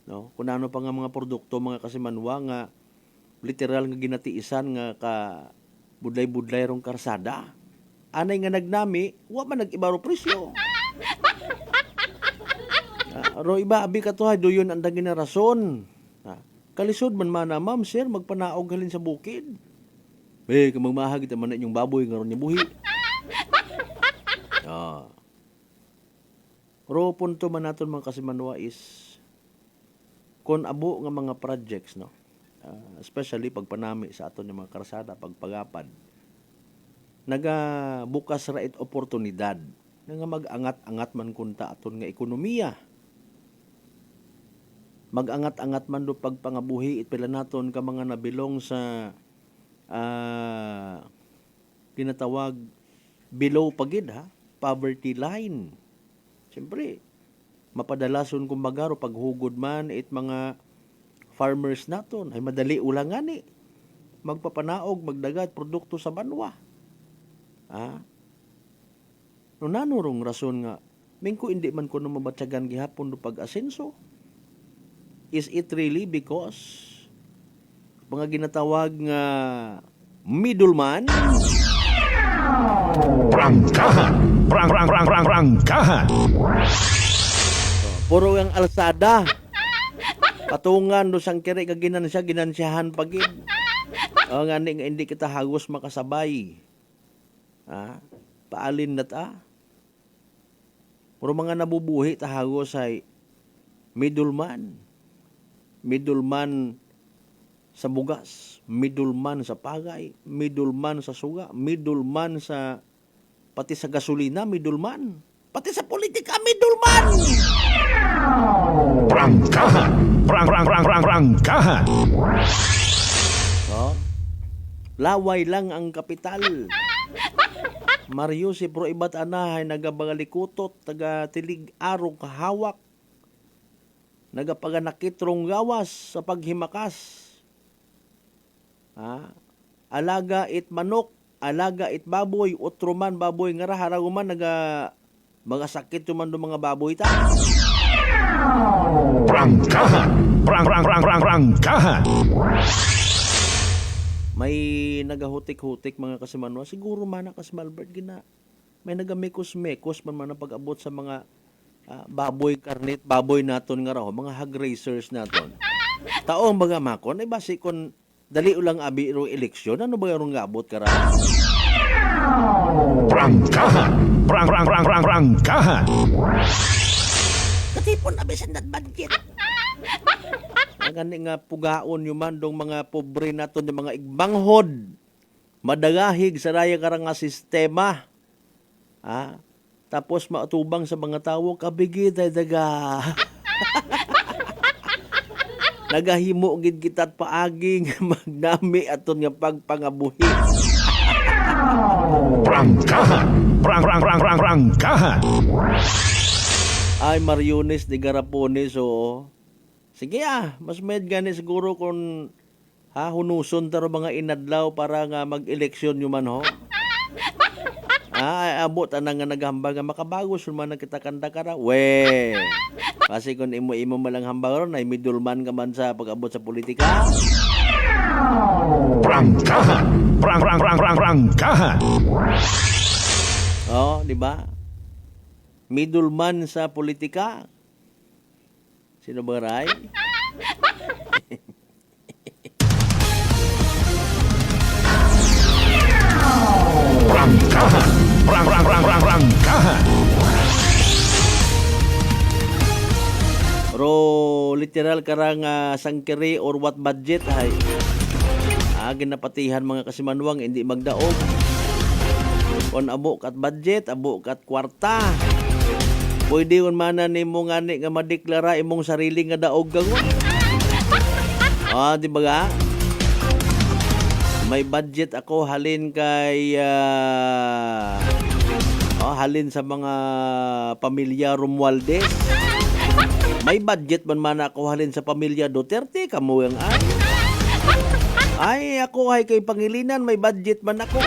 [SPEAKER 7] no? Kung ano pa nga mga produkto, mga kasimanwa nga literal nga ginatiisan nga ka budlay-budlay rong karsada. Anay nga nagnami, wa man nag-ibaro presyo. Ro iba abi katuhay doyon ang daging na rason. Kalisod man mana, ma'am sir, magpanaog halin sa bukid. Kung magmahagit naman na inyong baboy nga ron niya buhi. Ro punto man naton mga kasimanwa is kon abo nga mga projects, no? Especially pagpanami sa aton yung mga karsada, pagpagapad. Nagabukas ra it oportunidad nga mag-angat-angat man kunta aton nga ekonomiya. Mag-angat-angat man do pagpangabuhi it pila naton ka mga nabilong sa tinatawag below pagid, ha, poverty line. Siyempre, mapadalason kumbaga ro paghugod man it mga farmers naton ay madali ulangan ni magpapanaog magdagat produkto sa banwa. No nanurong rason nga mingko hindi man ko mabatyagan gihapon do pag-asenso. Is it really because mga ginatawag nga middleman?
[SPEAKER 1] Prangkahan! Prangkahan!
[SPEAKER 7] Puro ang alsada. Patungan do sang kiri ka ginansyahan pagid. Ngani nga hindi kita hagos makasabay. Paalin na ta. Puro mga nabubuhi ta hagos ay middleman. Middleman sa bugas, middleman sa pagay, middleman sa suga, middleman sa pati sa gasolina, middleman. Pati sa politika, middleman.
[SPEAKER 1] Prangkahan! Prangkahan!
[SPEAKER 7] Laway lang ang kapital. Mario si Pro ibat anahay nagabangalikutot, taga tilig arong kahawak. Nagapaganakit rong gawas sa paghimakas. Alaga it manok, alaga it baboy, utruman baboy nga raharaguman mga sakit man do mga baboy ta.
[SPEAKER 1] Prangkahan! Prangkahan!
[SPEAKER 7] May nagahutik-hutik mga kasimanwa. Siguro man kas Malbert gina. May nagamekos-mekos man pag-abot sa mga baboy karnit, baboy naton nga raw, mga hog racers naton. Taong baga makon, ay basi kon dali ulang abi ro eleksyon, ano ba yung gabot ka raw?
[SPEAKER 1] Prangkahan! Prangkahan!
[SPEAKER 7] Katipon abi sa budget. Ang nga pugaon yung mandong mga pobre naton yung mga igbanghod. Madagahig sa raya karang nga sistema. Tapos maatubang sa mga tawo, kabigid ay daga. Nagahimo gid kita at paaging magnami aton nga pagpangabuhi.
[SPEAKER 1] Prangkahan! Prangkahan!
[SPEAKER 7] Ay, Mariones de Garapones, oo. Sige mas med gani siguro kung hunuson taro mga inadlaw para nga mag-eleksyon yung man ho. Ay, abot anang nga naghambal nga makabago man na kita kanda kara. We. Kasi kung imo malang hambal ron ay midulman ka man sa pag-abot sa politika.
[SPEAKER 1] Prangkahan. Prangkahan.
[SPEAKER 7] Oh, di ba? Midulman sa politika. Sino ba ray?
[SPEAKER 1] Prangkahan. Prangkahan.
[SPEAKER 7] Ro literal karang sangkiri or what budget ay ginapatihan mga kasimanwang hindi magdaog. Kon abo kat budget, abo kat kwarta. Pwede kun mana nimo ngani nga madeklara imong sarili nga daog gangon. Di ba ga? May budget ako halin kay halin sa mga pamilya Romualdez. May budget man ako halin sa pamilya Duterte kamo yang ay ako ay kay Pangilinan may budget man ako.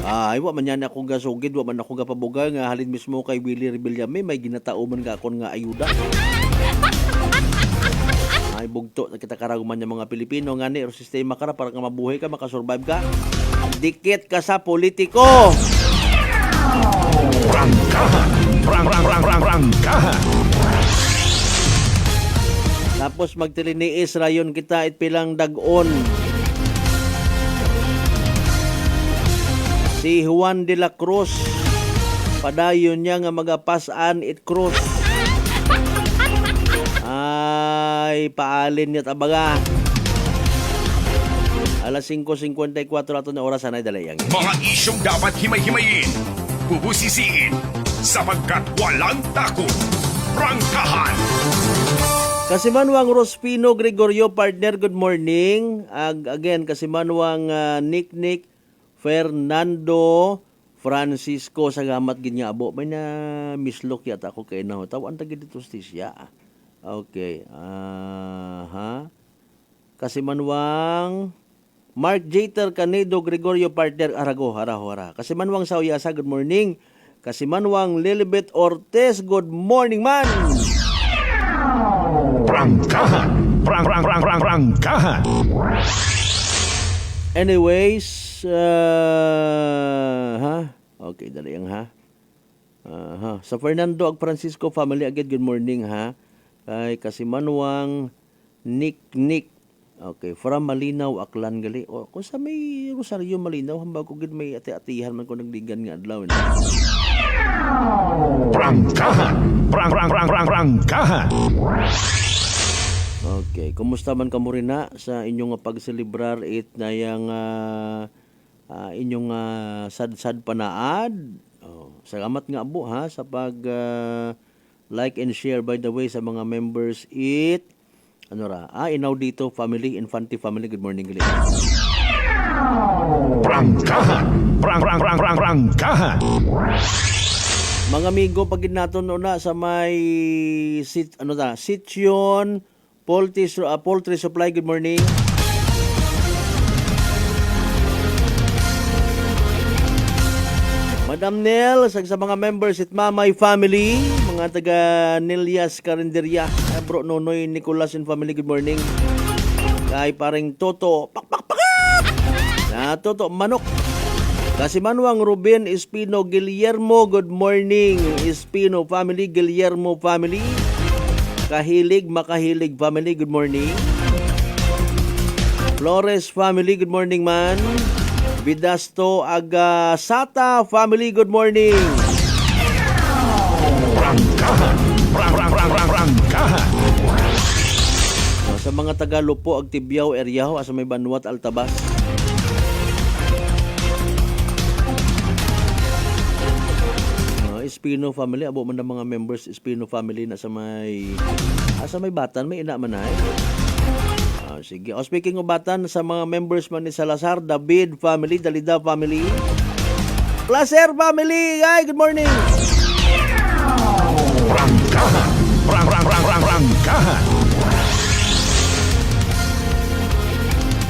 [SPEAKER 7] Ay wa man yan ako gasugid, wa man ako gapabuga nga halin mismo kay Willie Rebillame may ginatao man ka akon nga ayuda. Ay bugto na kita karaguman yung mga Pilipino nga ni sistema kara para ka mabuhay ka, makasurvive ka. Dikit ka sa politiko.
[SPEAKER 1] Prangkahan. Prangkahan.
[SPEAKER 7] Tapos magtiliniis rayon kita itpilang dagon. Si Juan de la Cruz padayon niya nga magapasan it cross. Ay paalin niya tabaga. Alas 5:54 ato na oras anay dalayang.
[SPEAKER 1] Mga isyong dapat himay-himayin, bubusisiin, sapagkat walang takot. Prangkahan.
[SPEAKER 7] Kasimanwang Rospino Gregorio partner, good morning. Again, Kasimanwang Nick Fernando Francisco Sagamat Ginyabo. May na mislok yata ako kay na. Tawan tagi dito stisya. Okay. Kasimanwang Mark Jater Canedo Gregorio partner Arago hara. Kasimanwang Sauyasa, good morning. Kasimanwang Lilibet Ortez, good morning man.
[SPEAKER 1] Prangkahan. Prangkahan.
[SPEAKER 7] Anyways, okay, dalayang Sa Fernando ag Francisco family agad, good morning Kay Kasimanwang Nick. Okay, from Malinaw, Aklan gali. Kung sa may Rosario Malinaw, hambag ko gid may ati-atihan man ko nagdigan nga adlaw.
[SPEAKER 1] Prangkahan. Prangkahan.
[SPEAKER 7] Okay, kumusta man kamo rin na sa inyong pagselebrar it na yang inyong sad-sad panaad. Salamat nga abo sa pag like and share by the way sa mga members it Inaudito family, Infante family, good morning gali.
[SPEAKER 1] Prangkahan. Prangkahan.
[SPEAKER 7] Mga amigo pagid naton una sa may Sityon Poultry Supply, good morning. Madam Nel, sa mga members at Mamay family, mga taga Nelias Carinderia, Bro Nonoy Nicolas and family, good morning. Kay paring Toto, Toto Manok. Kasimanwang Ruben Espino Guillermo, good morning. Espino family, Guillermo family. Makahilig family, good morning. Flores family, good morning man. Bidasto Agasata family, good morning.
[SPEAKER 1] Prangkahan.
[SPEAKER 7] Sa mga taga Lupo, Agtibiao, Eryaho, asa may Banuat, Altabas. Espino family, abo man ng mga members Espino family na sa may Batan, may ina man ay. Sige. Speaking of Batan, sa mga members man ni Salazar, David family, Dalida family, Placer family, good morning.
[SPEAKER 1] Prangkahan. Prangkahan.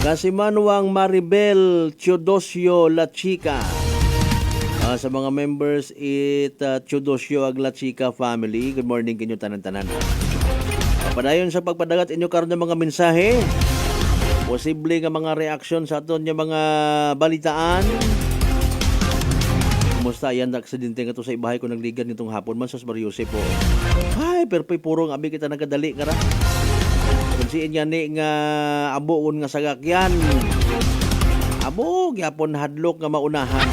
[SPEAKER 7] Kasimanwang Maribel Teodosio La Chica. Sa mga members Chudosyo Agla Chika family, good morning kinyo tanan-tanan. Padayon sa pagpadagat inyo karon ng mga mensahe. Posible nga mga reaksyon sa aton nga mga balitaan. Kumusta yan na aksidente nga to sa ibahay ko nagligan nitong hapon man sa Mariusip po. Ay, perpay purong abi kita nagadali nga ra. Kung siin yan nga abuon nga sagakyan. Abo, gyapon hadlok nga maunahan.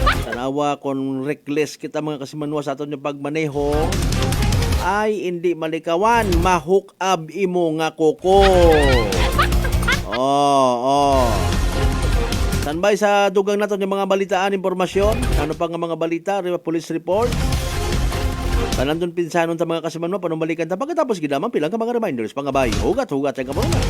[SPEAKER 7] Tanawa kung reckless kita mga kasimanwa sa aton yung pagmaneho, ay hindi malikawan, mahukab imo nga koko. Standby sa dugang naton yung mga balitaan, impormasyon. Ano pa nga mga balita, police report. Tanandun pinsanon sa mga kasimanwa, panumalikan ta. Pagkatapos gidaman, pilang ka mga reminders, pangabay, hugat-hugat sa kamarungan.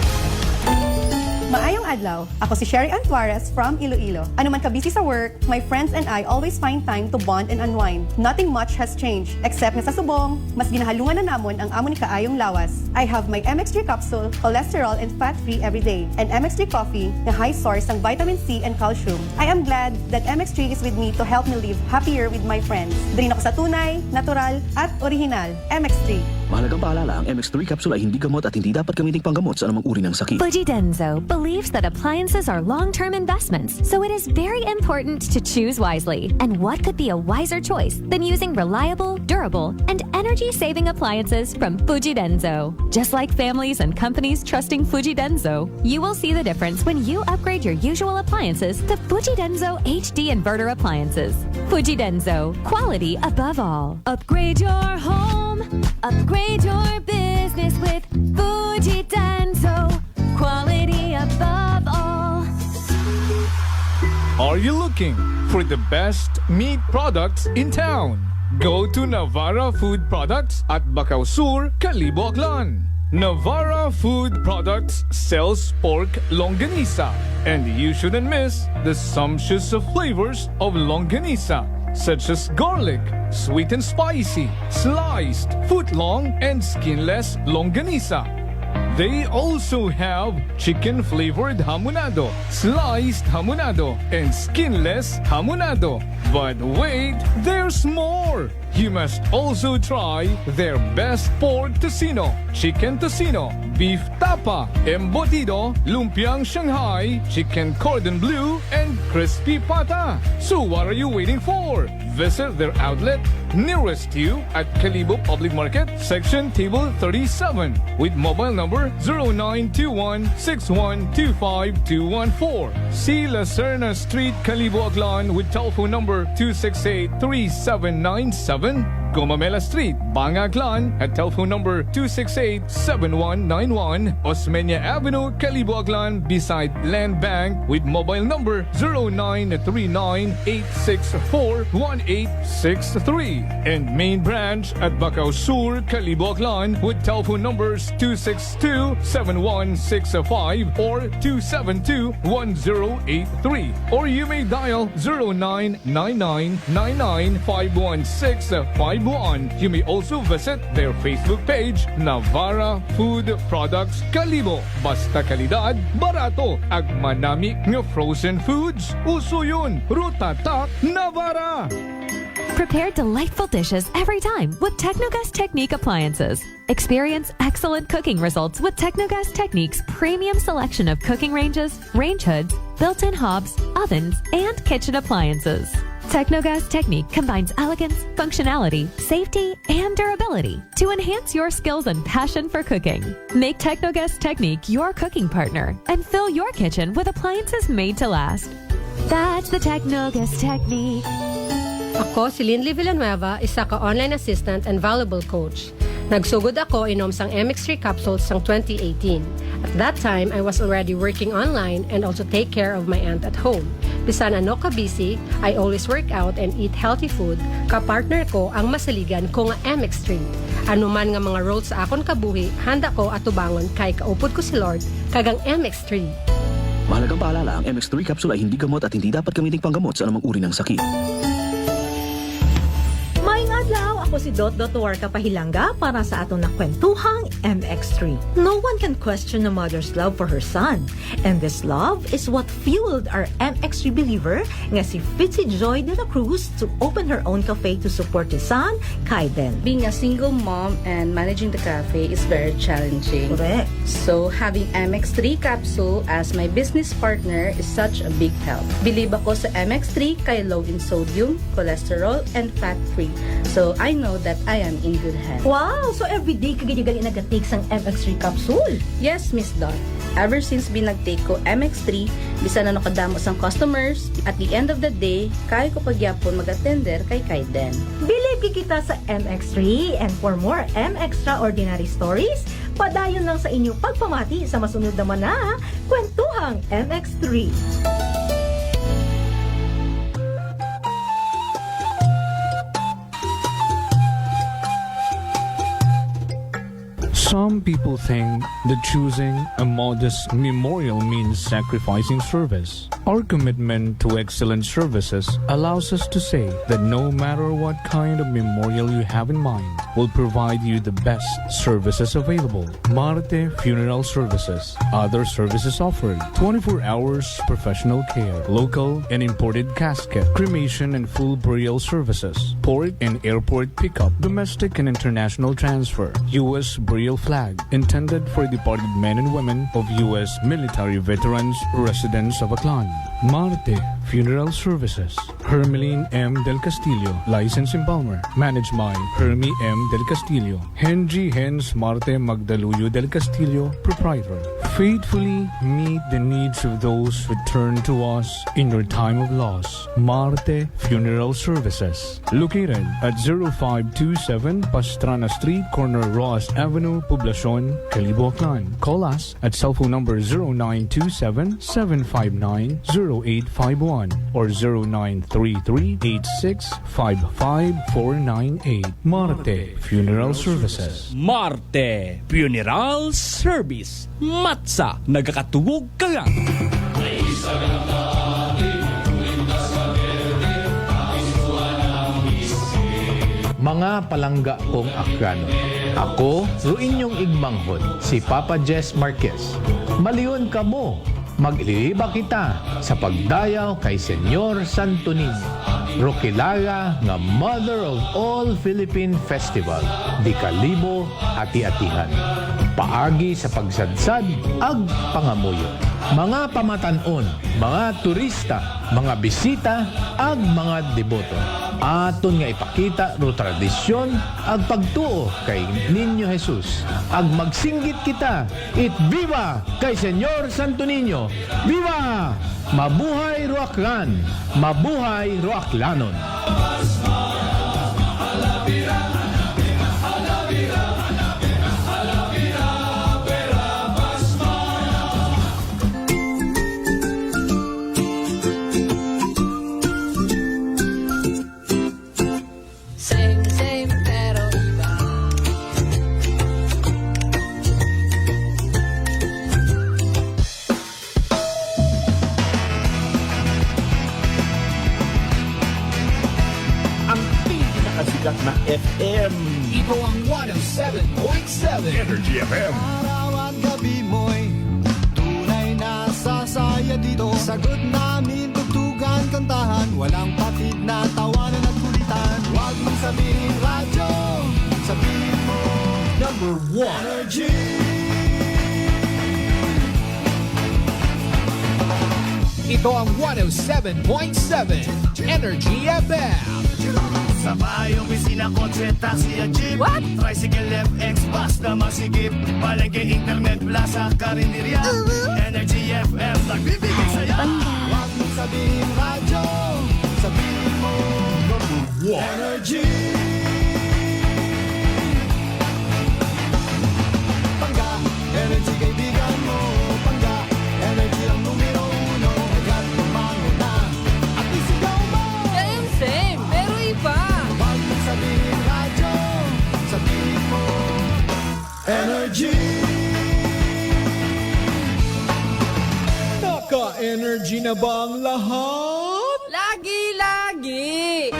[SPEAKER 5] Maayong adlaw, ako si Sherry Antuarez from Iloilo. Ano man ka-busy sa work, my friends and I always find time to bond and unwind. Nothing much has changed, except na sa subong, mas ginahalungan na namon ang amon ni kaayong lawas. I have my MX3 capsule, cholesterol and fat-free every day, and MX3 coffee na high source ng vitamin C and calcium. I am glad that MX3 is with me to help me live happier with my friends. Drin ako sa tunay, natural, at original. MX3.
[SPEAKER 13] Mahalagang paalala, ang MX3 capsule ay hindi gamot at hindi dapat gamiting panggamot sa anumang uri ng sakit.
[SPEAKER 18] Fujidenzo believes that appliances are long-term investments, so it is very important to choose wisely. And what could be a wiser choice than using reliable, durable, and energy-saving appliances from Fujidenzo? Just like families and companies trusting Fujidenzo, you will see the difference when you upgrade your usual appliances to Fujidenzo HD inverter appliances. Fujidenzo, quality above all. Upgrade your home, upgrade your business with Fujidenzo, quality above all.
[SPEAKER 6] Are you looking for the best meat products in town? Go to Navara Food Products at Bacau Sur, Calibo, Aklan. Navara Food Products sells pork longanisa, and you shouldn't miss the sumptuous flavors of longanisa, such as garlic, sweet and spicy, sliced, foot-long, and skinless longanisa. They also have chicken-flavored hamonado, sliced hamonado, and skinless hamonado. But wait, there's more! You must also try their best pork tocino, chicken tocino, beef tapa, embutido, lumpiang Shanghai, chicken cordon bleu, and crispy pata. So what are you waiting for? Visit their outlet nearest you at Calibo Public Market, section table 37, with mobile number 0921-6125-214. See La Serna Street, Calibo, Aklan, with telephone number 268-3797. Gomamela Street, Bangaklan, at telephone number 268-7191. Osmeña Avenue, Calibo, Aklan, beside Land Bank, with mobile number 0939-864-1863. And main branch at Bacau Sur, Calibo, Aklan, with telephone numbers 262-7165 or 272-1083. Or you may dial 0999-99-516-51. You may also visit their Facebook page, Navara Food Products Calibo. Basta kalidad, barato, ag manami nga frozen foods. Uso yun, Rutatak Navara.
[SPEAKER 18] Prepare delightful dishes every time with Technogas Technique appliances. Experience excellent cooking results with Technogas Technique's premium selection of cooking ranges, range hoods, built-in hobs, ovens, and kitchen appliances. Technogas Technique combines elegance, functionality, safety, and durability to enhance your skills and passion for cooking. Make Technogas Technique your cooking partner and fill your kitchen with appliances made to last. That's the Technogas Technique.
[SPEAKER 22] Ako si Linley Villanueva, isa ka online assistant and valuable coach. Nagsugod ako inom sang MX3 capsules sang 2018. At that time, I was already working online and also take care of my aunt at home. Bisan ano ka busy, I always work out and eat healthy food. Kapartner ko ang masaligan ko nga MX3. Ano man nga mga roles sa akon kabuhi, handa ko at tubangon kay kaupod ko si Lord kagang MX3.
[SPEAKER 13] Mahalagang paalala, ang MX3 capsule ay hindi gamot at hindi dapat gamiting panggamot sa anumang uri ng sakit.
[SPEAKER 5] Maayong adlaw,
[SPEAKER 14] ako si Dot Kapahilanga para sa atong nakwentuhang MX3. No one can question a mother's love for her son. And this love is what fueled our MX3 believer nga si Fitzy Joy de la Cruz to open her own cafe to support his son, Kaiden.
[SPEAKER 8] Being a single mom and managing the cafe is very challenging.
[SPEAKER 14] Correct.
[SPEAKER 8] So having MX3 capsule as my business partner is such a big help. Believe ako sa MX3 kay low in sodium, cholesterol, and fat-free. So I know that I am in good hands.
[SPEAKER 14] Wow! So everyday kagigali nag-take sang MX3 capsule?
[SPEAKER 8] Yes, Miss Dot. Ever since binag-take ko MX3, bisa na nakadamo sang customers, at the end of the day, kaya ko pagyapon mag-attender kay Kaiden.
[SPEAKER 14] Believe kita sa MX3 and for more M-Extraordinary stories, padayon lang sa inyong pagpamati sa masunod naman na Kwentuhang MX3.
[SPEAKER 6] Some people think that choosing a modest memorial means sacrificing service. Our commitment to excellent services allows us to say that no matter what kind of memorial you have in mind, we'll provide you the best services available. Marte Funeral Services. Other services offered: 24 hours professional care, local and imported casket, cremation and full burial services, port and airport pickup, domestic and international transfer, U.S. burial flag, intended for departed men and women of U.S. military veterans residents of Aklan. Marte Funeral Services. Hermeline M. Del Castillo, License Embalmer. Managed by Hermie M. Del Castillo. Henry Hens Marte Magdaluyo Del Castillo, Proprietor. Faithfully meet the needs of those who turn to us in your time of loss. Marte Funeral Services. Located at 0527 Pastrana Street, corner Ross Avenue, Poblacion, Calibo, Aklan. Call us at cellphone number 0927-759-0851 or 0933-8655-498. Marte Funeral Services.
[SPEAKER 9] Marte Funeral Service. Matsa, nagkakatubog ka lang.
[SPEAKER 23] Mga palangga kong Akrano, ako, ruinyong igmanghod, si Papa Jess Marquez. Maliyon ka mo, magliliba kita sa pagdayaw kay Senyor Santo Niño, Roquilaga nga Mother of All Philippine Festival, di kalibo ati-atihan. Paagi sa pagsadsad, ag pangamuyo. Mga pamatanon, mga turista, mga bisita, ag mga deboto. Aton nga ipakita ro tradisyon ag pagtuo kay Niño Jesus. Ag magsinggit kita, it viva kay Senyor Santo Niño. Viva! Mabuhay Roaklan! Mabuhay Roaklanon!
[SPEAKER 9] Na FM.
[SPEAKER 3] Ito ang 107.7
[SPEAKER 1] Energy FM.
[SPEAKER 3] Araw at gabi mo'y tunay na sasaya dito. Sagot namin, tugtugan, kantahan. Walang patid na tawanan at kulitan. Huwag mong sabihin radyo, sabihin mo number 1 Energy. Ito ang 107.7 Energy FM.
[SPEAKER 4] Sa bahay, opisina, kotse, taxi at jeep. What? Tricycle, FX, basta masigip. Palengke, internet, plaza, karinderya. Energy FM, nagbibigay saya.
[SPEAKER 3] Huwag mong sabihin radyo, sabihin mo number 1 Energy. Pangga, energy kaibigan mo. Pangga, energy ang numero 1. Agad lumango na at isigaw mo.
[SPEAKER 8] Same, pero iba.
[SPEAKER 3] Huwag mong sabihin radyo, sabihin mo energy. Naka-energy na ba ang lahat?
[SPEAKER 8] Lagi-lagi!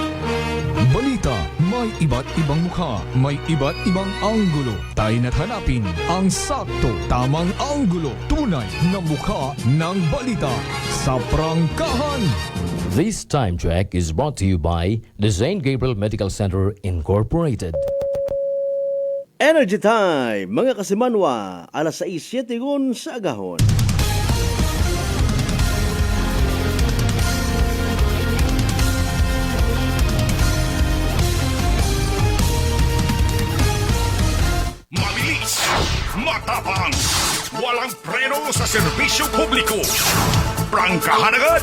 [SPEAKER 6] Balita May iba't ibang mukha, may iba't ibang anggulo. Tayo na't hanapin ang sakto, tamang anggulo. Tunay na mukha ng balita sa prangkahan.
[SPEAKER 21] This time check is brought to you by the St. Gabriel Medical Center Incorporated.
[SPEAKER 7] Energy Time, mga kasimanwa, alas 6:07 sa agahon.
[SPEAKER 4] Mabilis, matapang, walang preno sa serbisyo publiko. Prangkahan agad!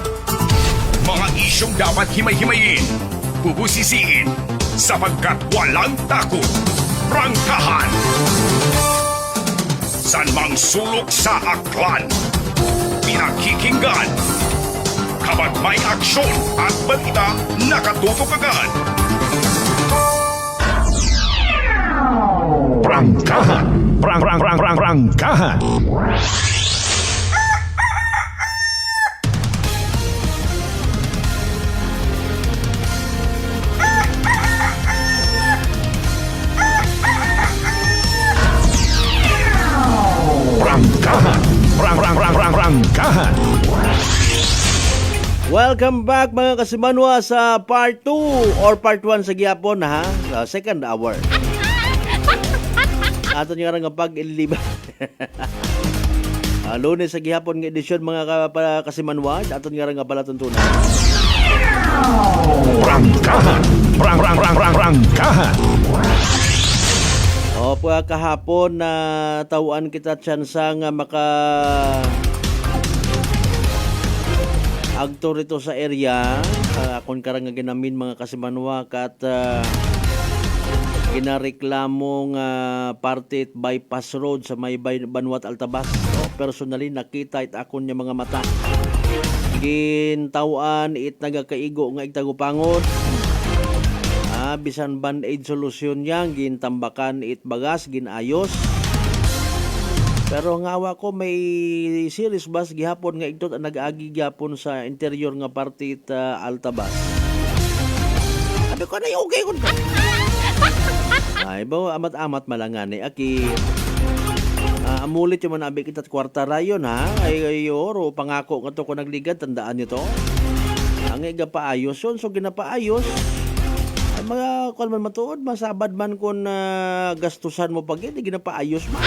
[SPEAKER 4] Mga isyong dapat himay-himayin, bubusisiin, sapagkat walang takot. Prangkahan! San mang sulok sa aklan, pinakikinggan. Kapag may aksyon at balita, nakatutok agad. Prangkahan! Prangkahan! Prangkahan!
[SPEAKER 7] Welcome back mga kasimanwa sa part 2 or part 1 sa gihapon ha, sa second hour. Ato nga nga pag-ililiban. Lunes sa gihapon nga edisyon mga kasimanwa, ato nga nga pala tuntunan.
[SPEAKER 4] Prangkahan! Prangkahan!
[SPEAKER 7] O kahapon na tawaan kita tsansa nga maka agto rito sa area. Akon karang nga ginamin mga kasimanwa kat ginareklamo nga parte bypass road sa may Banwat Altabas. Personally nakita it akon nga mga mata. Gintawan it nagakaigo nga igtagupangon. Bisan band-aid solusyon yang gintambakan it bagas ginayos. Pero ngawa ko may serious bus gihapon nga igtot nag-agi gihapon sa interior nga parte it Altabas. Abi ko na okay kun. Ay ba amat-amat malangan aki. Amulit yung manabi kita kwarta rayon ha. Ay oro pangako nga to ko nagligad tandaan niyo to. Ang iga paayos yun so ginapaayos. Mga kung man matuod, masabad man kung gastusan mo pag hindi ginapaayos man.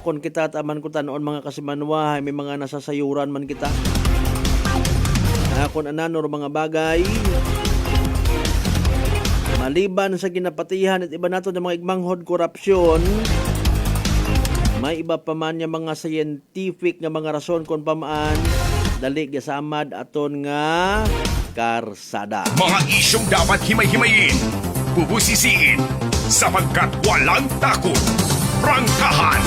[SPEAKER 7] Kung kita taman ko tanoon mga kasimanwa, may mga nasasayuran man kita. Kung anano mga bagay, maliban sa ginapatihan at iba nato ng mga igmanghod korupsyon, may iba pa man yung mga scientific nga mga rason kung pamaan, dali gasamad aton nga karsada.
[SPEAKER 4] Mga isyong dapat himay-himayin, bubusisiin, sapagkat walang takot. Prangkahan!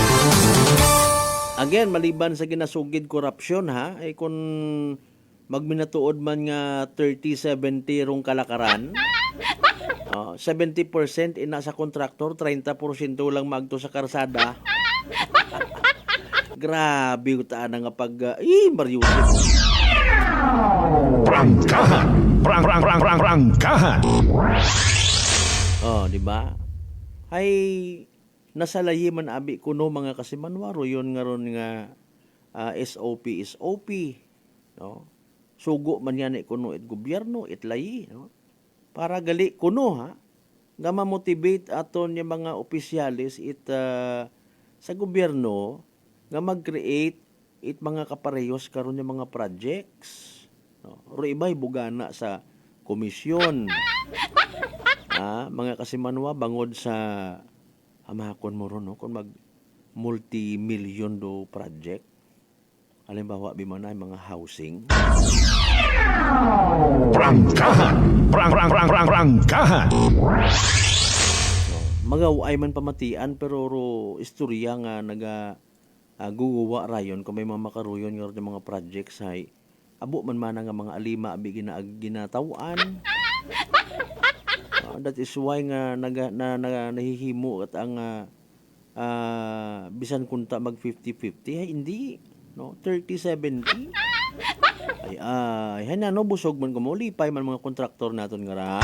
[SPEAKER 7] Again, maliban sa ginasugid korupsyon ha, ay kung magminatuod man nga 30-70 rong kalakaran, 70% ina sa kontraktor, 30% lang magto sa karsada. Grabe utaan nga pag Mariusip.
[SPEAKER 4] Prangkahan! Prangkahan!
[SPEAKER 7] Di ba? Ay nasalayi man abi kuno mga kasimanwaro yon nga ron nga SOP, no? Sugo man yan kuno it gobyerno it layi, no? Para gali kuno ha nga ma-motivate aton yung mga opisyalis it sa gobyerno nga mag-create it mga kaparehos karon yung mga projects, no? Ro iba'y bugana sa komisyon. Mga kasimanwa bangod sa amakon mo ron, no? Kung mag multi-million do project, halimbawa bimanay mga housing.
[SPEAKER 4] Prangkahan! Prangkahan!
[SPEAKER 7] Mga ay man pamatian pero ro istorya nga guguwa rayon kung may mga makaruyon nga ron mga projects ay abo man nga mga alima abi ginatawaan. That is why nga nahihimo at ang bisan kunta mag 50-50 ay hindi, no? 30-70 Ay, hanano busog man ko mo lipay man mga kontraktor naton nga ra.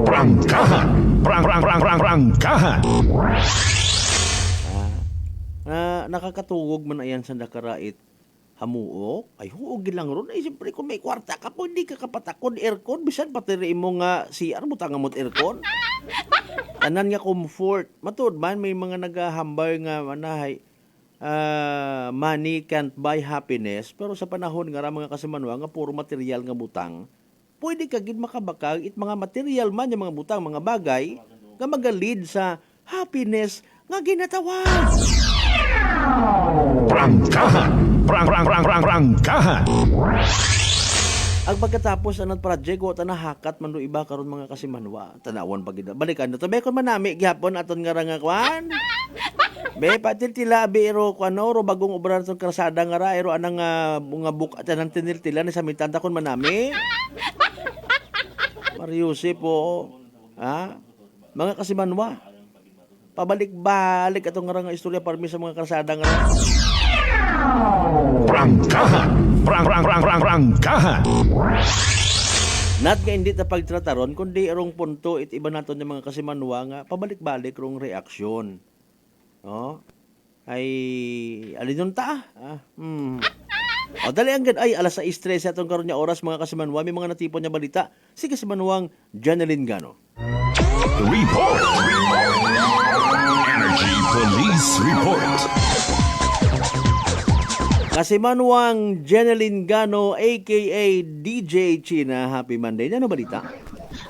[SPEAKER 1] Prangkahan! Prangkahan!
[SPEAKER 7] Nakakatugog man ayan sa nakarait hamuok. Ay, huog lang ron. Ay, siyempre, kung may kwarta ka po, hindi ka kapatakon aircon. Bisan patiri mo nga CR, butang mo aircon. Tanan nga comfort. Matod man, may mga naghahambay nga manahay. Money can't buy happiness. Pero sa panahon nga mga kasimanwa nga puro material nga butang, pwede ka gid makabakag it mga material man yung mga butang, mga bagay nga magalid sa happiness nga ginatawag.
[SPEAKER 1] Prangkahan! Prangkahan!
[SPEAKER 7] Ang pagkatapos anong project o tanahakat man do iba karon mga kasimanwa, tanawan pagid. Balikan na to. Bekon man nami gihapon aton nga nga kwan. Be patil tila biro kuno ro bagong obra naton karsada nga ra ero anang mga buk at anang tinil tila ni samitan ta kon manami. Mariusip po. Ha? Mga kasimanwa. Pabalik-balik atong nga istorya parmi sa mga karsada nga ra.
[SPEAKER 1] Prangkahan! Prangkahan!
[SPEAKER 7] Not nga hindi na pagtrataron, kundi erong punto it iba naton yung mga kasimanwa nga pabalik-balik rong reaksyon. No? Ay, alin ta? O, dali ang ay, alas 6:13 atong karon niya oras mga kasimanwa, may mga natipon niya balita. Si kasimanwang Janeline Gano.
[SPEAKER 1] Report! Energy Police Report!
[SPEAKER 7] Kasimanwang Janeline Gano, a.k.a. DJ China. Happy Monday. Ano balita?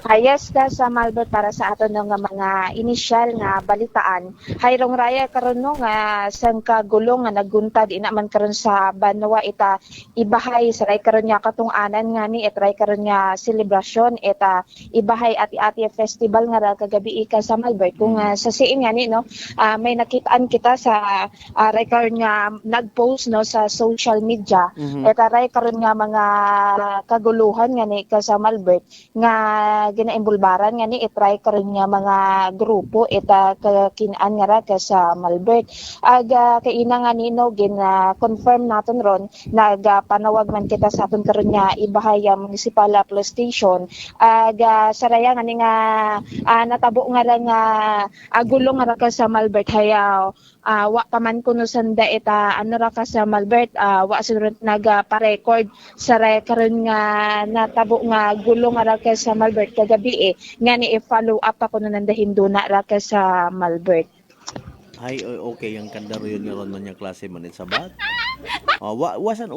[SPEAKER 11] Yes, sa Malbert para sa aton ng mga inisyal nga balitaan. Hayrong raya karon no nga sang kagulong nga naguntad ina man karon sa Banwa ita ibahay sa ray karon nga katong-anan nga ni etray karon nga selebrasyon eta ibahay ati-ati festival nga ra kagabi ika sa Malbert kung sa siin nga ni no may nakitaan kita sa ray karon nga nagpost no sa social media eta ray karon nga mga kaguluhan nga ni ka sa Malbert nga ginaimbulbaran nga ni itry karon nga mga grupo ita kinaan nga ra ka sa Malbert aga kaina nga nino confirm naton ron nagpanawag man kita sa aton karon nga ibahay municipal police station aga saraya nga ni nga natabo nga ra nga gulong nga ra ka sa Malbert hayaw wa pa man kuno sanda ita ano ra ka sa Malbert wa sunod nagpa-record saraya karon nga natabo nga gulong nga ra ka sa Malbert kagabi nga ni i-follow up ako na nandahin doon na raka sa Malbert.
[SPEAKER 7] Ay, okay, yung kandaro yun nga ron man yung klase man sabat. Wasan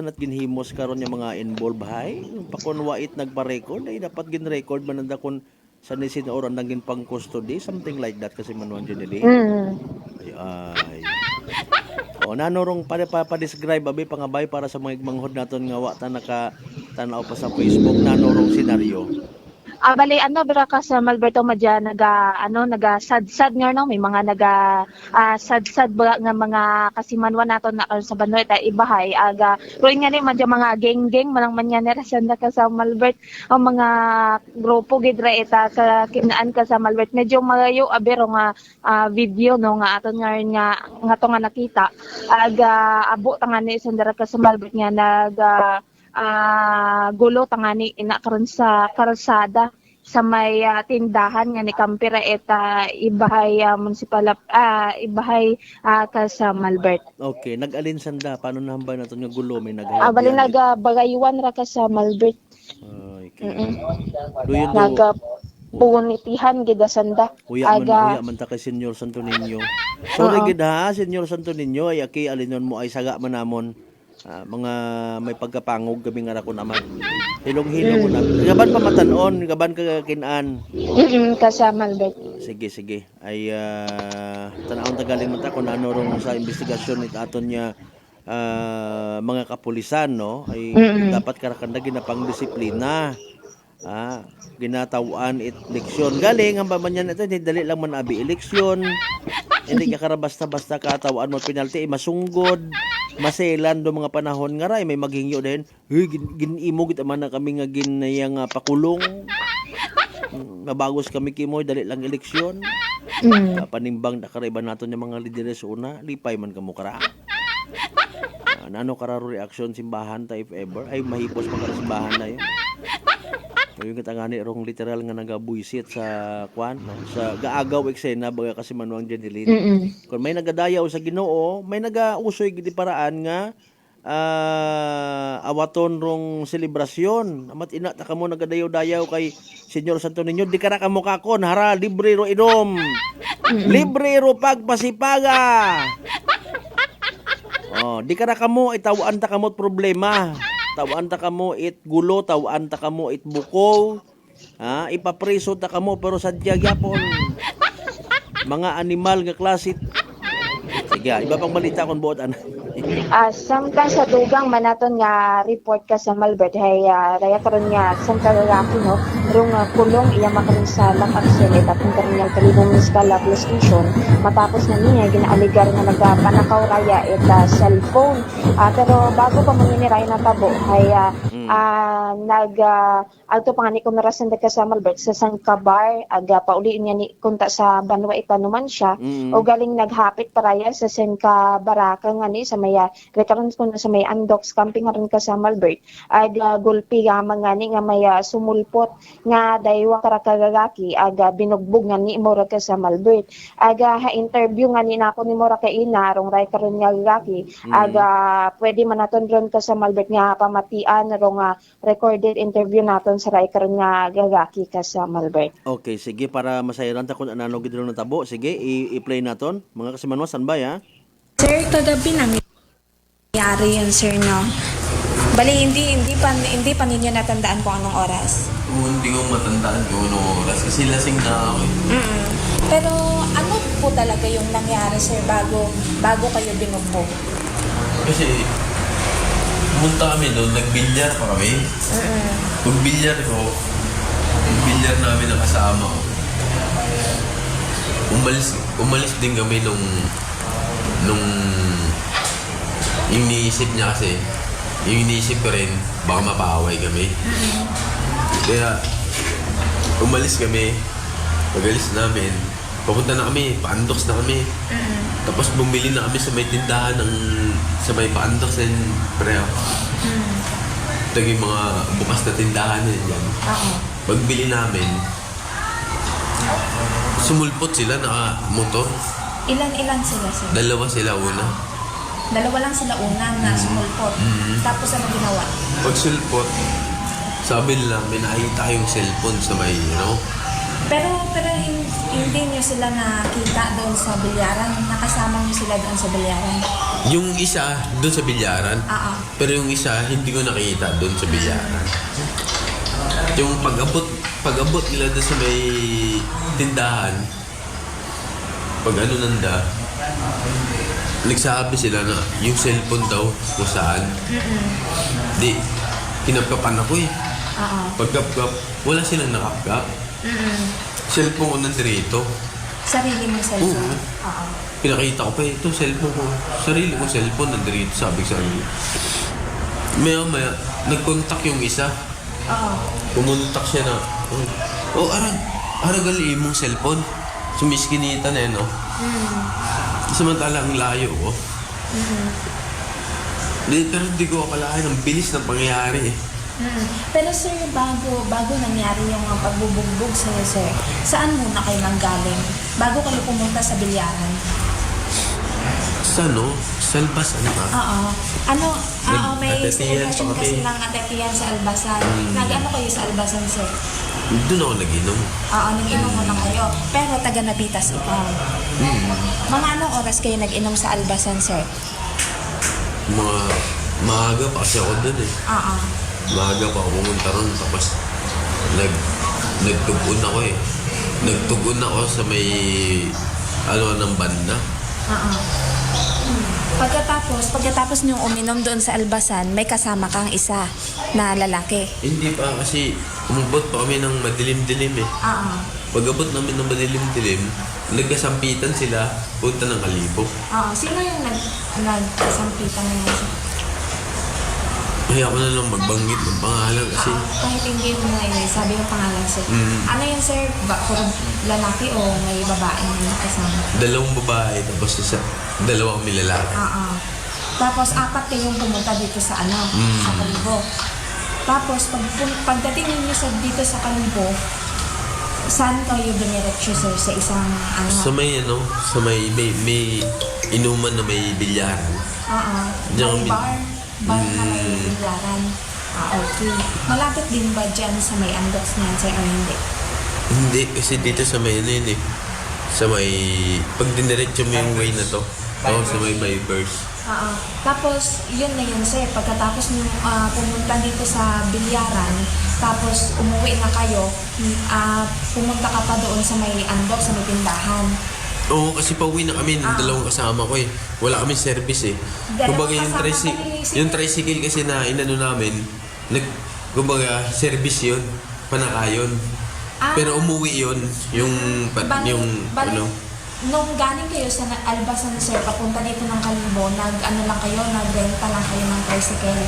[SPEAKER 7] at ginhimos karon yung mga involved hay. Pakon wait nagpa-record ay dapat gin-record man nanda kun sa nisin oran nang pang custody, something like that kasi manuan dyan nili. Ay. Nanorong pa-describe abi pangabay para sa mga igmanghod naton nga wa ta nakatanaw pa sa Facebook nanorong senaryo.
[SPEAKER 11] Bali bira ka sa Malberto madya naga-sad-sad nga no may mga sad-sad ba nga mga kasimanwa naton na sa Banwa ta ibahay aga ruin nga ni madya mga geng-geng manang manyanera sanda ka sa Malbert ang mga grupo gid ra eta kinaan ka sa Malbert medyo malayo abero nga video no nga aton nga to nga nakita aga abo tangani sanda ka sa Malbert nga gulo tangani ina karon sa karsada sa may tindahan nga ni Kampira eta ibahay municipal ibahay ka sa Malbert.
[SPEAKER 7] Okay, nag-alin sanda paano nahambay naton nga gulo may
[SPEAKER 11] bali nagabagaywan ra ka sa Malbert.
[SPEAKER 7] Okay.
[SPEAKER 11] Punitihan gid sanda.
[SPEAKER 7] Uya man ta kay Senyor Santo Niño. Sorry gid ha, Senyor Santo Niño ay aki alinon mo ay saga man namon. Mga may pagkapangog kami nga ra ko naman. Hilong-hilong na. Gaban pa matanon, gaban ka kinaan.
[SPEAKER 11] Kasama Albert.
[SPEAKER 7] Sige. Ay tanawon tagalin man ta kun ano rong sa investigasyon it aton niya mga kapulisan no ay dapat karakanda ginapang disiplina. Ginatawan it leksyon. Galing ang pamanyan ito, hindi dali lang man abi eleksyon. Hindi ka kara basta-basta katawaan mo penalty masunggod. Maselan do mga panahon nga ray may maghingyo din ginimo gid man na kami nga ginayang pakulong mabagos kami kimoy dali lang eleksyon panimbang na karaiban naton yung mga lideres una lipay man kamo kara Ano kararo reaction simbahan ta if ever? Ay, mahipos pa ka sa simbahan na yun. Yung katangani rong literal nga nagabuisit sa kwan, no? Sa gaagaw eksena baga kasi manuang Jeneline. Kung may nagadayaw sa Ginoo, may nagausoy gidi paraan nga awaton rong selebrasyon. Amat ina ta kamo nagadayaw-dayaw kay Senyor Santo Niño, di kara kamo kakon, hara libre ro inom. Libre ro pagpasipaga. Oh, di kara kamo itawaan ta kamot problema. Tawaan ta kamo it gulo, tawaan ta kamo it buko. Ha, ipapreso ta kamo pero sadya gyapon. Mga animal nga klase. Sige, iba pang balita kon buot ana.
[SPEAKER 11] Samtang sa dugang manaton nga report ka sa Malbert hay raya karon nga sam kalalaki no rong kulong iya makaron sa Lakakselet at karon nga kalibong municipal police station matapos na niya ginaaligar nga nagapanakaw raya ita cellphone pero bago pa man ni raya natabo hay agto pangani ko narasan ka sa Malbert sa Sangkabar aga pauli niya ni kunta sa Banwa Itanuman siya o galing naghapit paraya sa Sangkabaraka nga ni sa maya rekaron ko na sa may Andox camping ron ka sa Malbert aga gulpi nga mga ni nga maya sumulpot nga daywa karakagagaki aga binugbog nga ni mora ka sa Malbert aga ha interview nga ni nako ni mora ka ina rong ray karon nga gagaki aga pwede manaton ron ka sa Malbert nga pamatian rong recorded interview naton sa ray karon nga gagaki ka sa Malbert.
[SPEAKER 7] Okay, sige para masayran ta kun anano gid ron natabo. Sige, i-play naton mga kasimanwas sanbay ha.
[SPEAKER 10] Sir, kagabi nangyari yun, sir, no? Bali, hindi pa ninyo natandaan kung anong oras.
[SPEAKER 12] Hindi ko matandaan kung anong oras kasi lasing na ako.
[SPEAKER 10] Pero ano po talaga yung nangyari, sir, bago kayo binugbog?
[SPEAKER 12] Kasi pumunta kami doon, nagbilyar pa kami. Pag-bilyar ko, yung bilyar namin ang kasama ko. Umalis din kami nung yung iniisip niya kasi, yung iniisip ko rin, baka mapaaway kami. Kaya, umalis kami, pag-alis namin, papunta na kami, pa-Andox na kami. Tapos bumili na kami sa may tindahan sa may pa-Andox and Preo. Ito yung mga bukas na tindahan na yan. Pagbili namin, sumulpot sila naka-motor.
[SPEAKER 10] Ilan sila, sir?
[SPEAKER 12] Dalawa sila una.
[SPEAKER 10] Dalawa lang sila una na sumulpot. Tapos ano ginawa?
[SPEAKER 12] Pag sulpot, sabi nila, may nakita yung cellphone sa may,
[SPEAKER 10] Pero hindi niyo sila nakita doon sa bilyaran? Nakasama niyo sila doon sa bilyaran?
[SPEAKER 12] Yung isa, doon sa bilyaran. Pero yung isa, hindi ko nakita doon sa bilyaran. Yung pag-abot nila doon sa may tindahan, pag ano nanda, nagsabi sila na yung cellphone daw kung saan. Di, kinapkapan ako eh. Pagkapkap, wala silang nakapkap. Cellphone ko nandito.
[SPEAKER 10] Sarili mong cellphone?
[SPEAKER 12] Pinakita ko pa ito, cellphone ko. Sarili kong cellphone nandito, sabi ko sa akin. Maya, nag-contact yung isa. Pumuntak siya na, aragali mong cellphone. Sumiskinita na yun, Samantala ang layo ko. Pero hindi ko akalain ang bilis ng pangyayari eh.
[SPEAKER 10] Pero sir, bago nangyari yung pagbubugbog sa'yo, sir, saan muna kayo nanggaling? Bago kayo pumunta sa bilyaran?
[SPEAKER 12] Sa Albasan ba?
[SPEAKER 10] May celebration kasi ng atetian sa Albasan. Nag-ano kayo sa Albasan, sir?
[SPEAKER 12] Doon ako nag-inom.
[SPEAKER 10] Nag-inom muna kayo. Pero taga Napitas ikaw. Mga anong oras kayo nag-inom sa Albasan, sir?
[SPEAKER 12] Maaga pa kasi ako doon eh. Maaga pa ako pumunta ron. Tapos nagtugon ako eh. Nagtugon ako sa may ng banda.
[SPEAKER 10] Pagkatapos niyong uminom doon sa Albasan, may kasama kang isa na lalaki.
[SPEAKER 12] Hindi pa kasi umabot pa kami ng madilim-dilim eh. Pag-abot namin ng madilim-dilim, nagkasampitan sila, punta ng Kalibo.
[SPEAKER 10] Sino yung nagkasampitan ngayon?
[SPEAKER 12] Kaya ako na lang magbanggit ng pangalan kasi...
[SPEAKER 10] Kahit hindi mo na sabi yung pangalan, sir. Ano yun, sir? Lalaki o may babae na kasama?
[SPEAKER 12] Dalawang babae, tapos dalawa kami lalaki.
[SPEAKER 10] Tapos 4 kayong pumunta dito sa sa Kalibo. Tapos pagdating ninyo dito sa Kalibo, saan kayo dumiretso sir? Sa isang
[SPEAKER 12] Sa may sa may inuman na may bilyaran.
[SPEAKER 10] May bar na may bilyaran. Okay. Malapit din ba dyan sa may Andox na yan sir o hindi?
[SPEAKER 12] Hindi, kasi dito sa may sa may pag diniretso mo yung way na to. Sa may Vipers.
[SPEAKER 10] Tapos, yun na yun sir. Pagkatapos nyo pumunta dito sa bilyaran, tapos umuwi na kayo, pumunta ka pa doon sa may unbox, sa may tindahan.
[SPEAKER 12] Oo, kasi pauwi na kami ng dalawang kasama ko eh. Wala kami service eh. Kumbaga yung tricycle kasi na inano namin, kumbaga service yun, panakayon. Pero umuwi yun,
[SPEAKER 10] Nung galing kayo sa Albasan sir, papunta dito ng Kalibo, nagrenta lang kayo ng tricycle.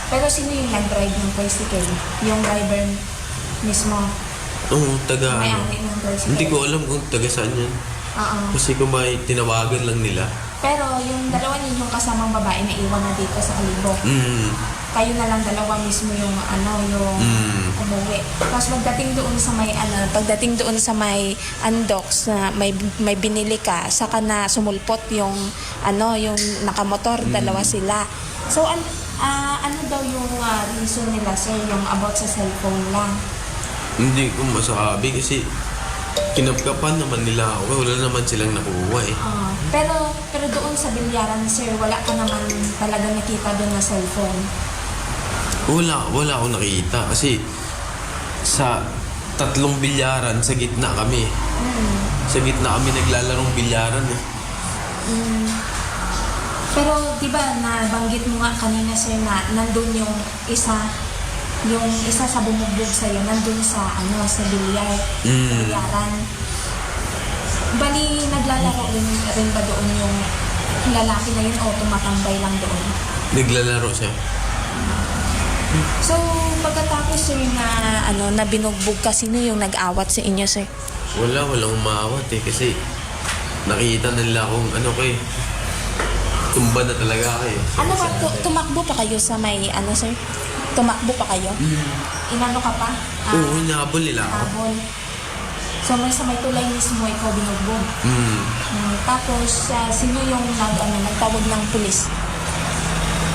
[SPEAKER 10] Pero sino yung nag-drive ng tricycle? Yung driver mismo?
[SPEAKER 12] Oo,
[SPEAKER 10] may-ari ng tricycle.
[SPEAKER 12] Hindi ko alam kung taga saan yan. Kasi kung may tinawagan lang nila.
[SPEAKER 10] Pero yung dalawa ninyong kasamang babae na iwan na dito sa Kalibo. Kayo na lang dalawa mismo yung umuwi. Tapos pagdating doon sa may Andox na may binili ka, saka na sumulpot yung nakamotor, dalawa sila. So ano daw yung reason nila sir, yung about sa cellphone lang?
[SPEAKER 12] Hindi ko masabi kasi kinapkapan naman nila ako. Wala naman silang nakuha eh.
[SPEAKER 10] Pero doon sa bilyaran sir, wala ka naman talaga nakita doon na cellphone?
[SPEAKER 12] Wala akong nakita kasi sa 3 bilyaran sa gitna kami. Sa gitna kami naglalarong bilyaran eh.
[SPEAKER 10] Pero di ba nabanggit mo nga kanina sir na nandun yung isa sa bumugbog sa'yo, nandun sa bilyaran. Bali, naglalaro rin ba doon yung lalaki na yun o tumatambay lang doon?
[SPEAKER 12] Naglalaro siya.
[SPEAKER 10] So, pagkatapos sir na binugbog ka, sino yung nag-awat sa inyo sir?
[SPEAKER 12] Walang umawat eh kasi nakita nila akong tumba na talaga ako eh.
[SPEAKER 10] Tumakbo pa kayo sa may sir? Tumakbo pa kayo? Inano ka pa?
[SPEAKER 12] Oo, inahabol nila ako.
[SPEAKER 10] So sa may tulay mismo ikaw binugbog. Tapos sino yung nagtawag ng pulis?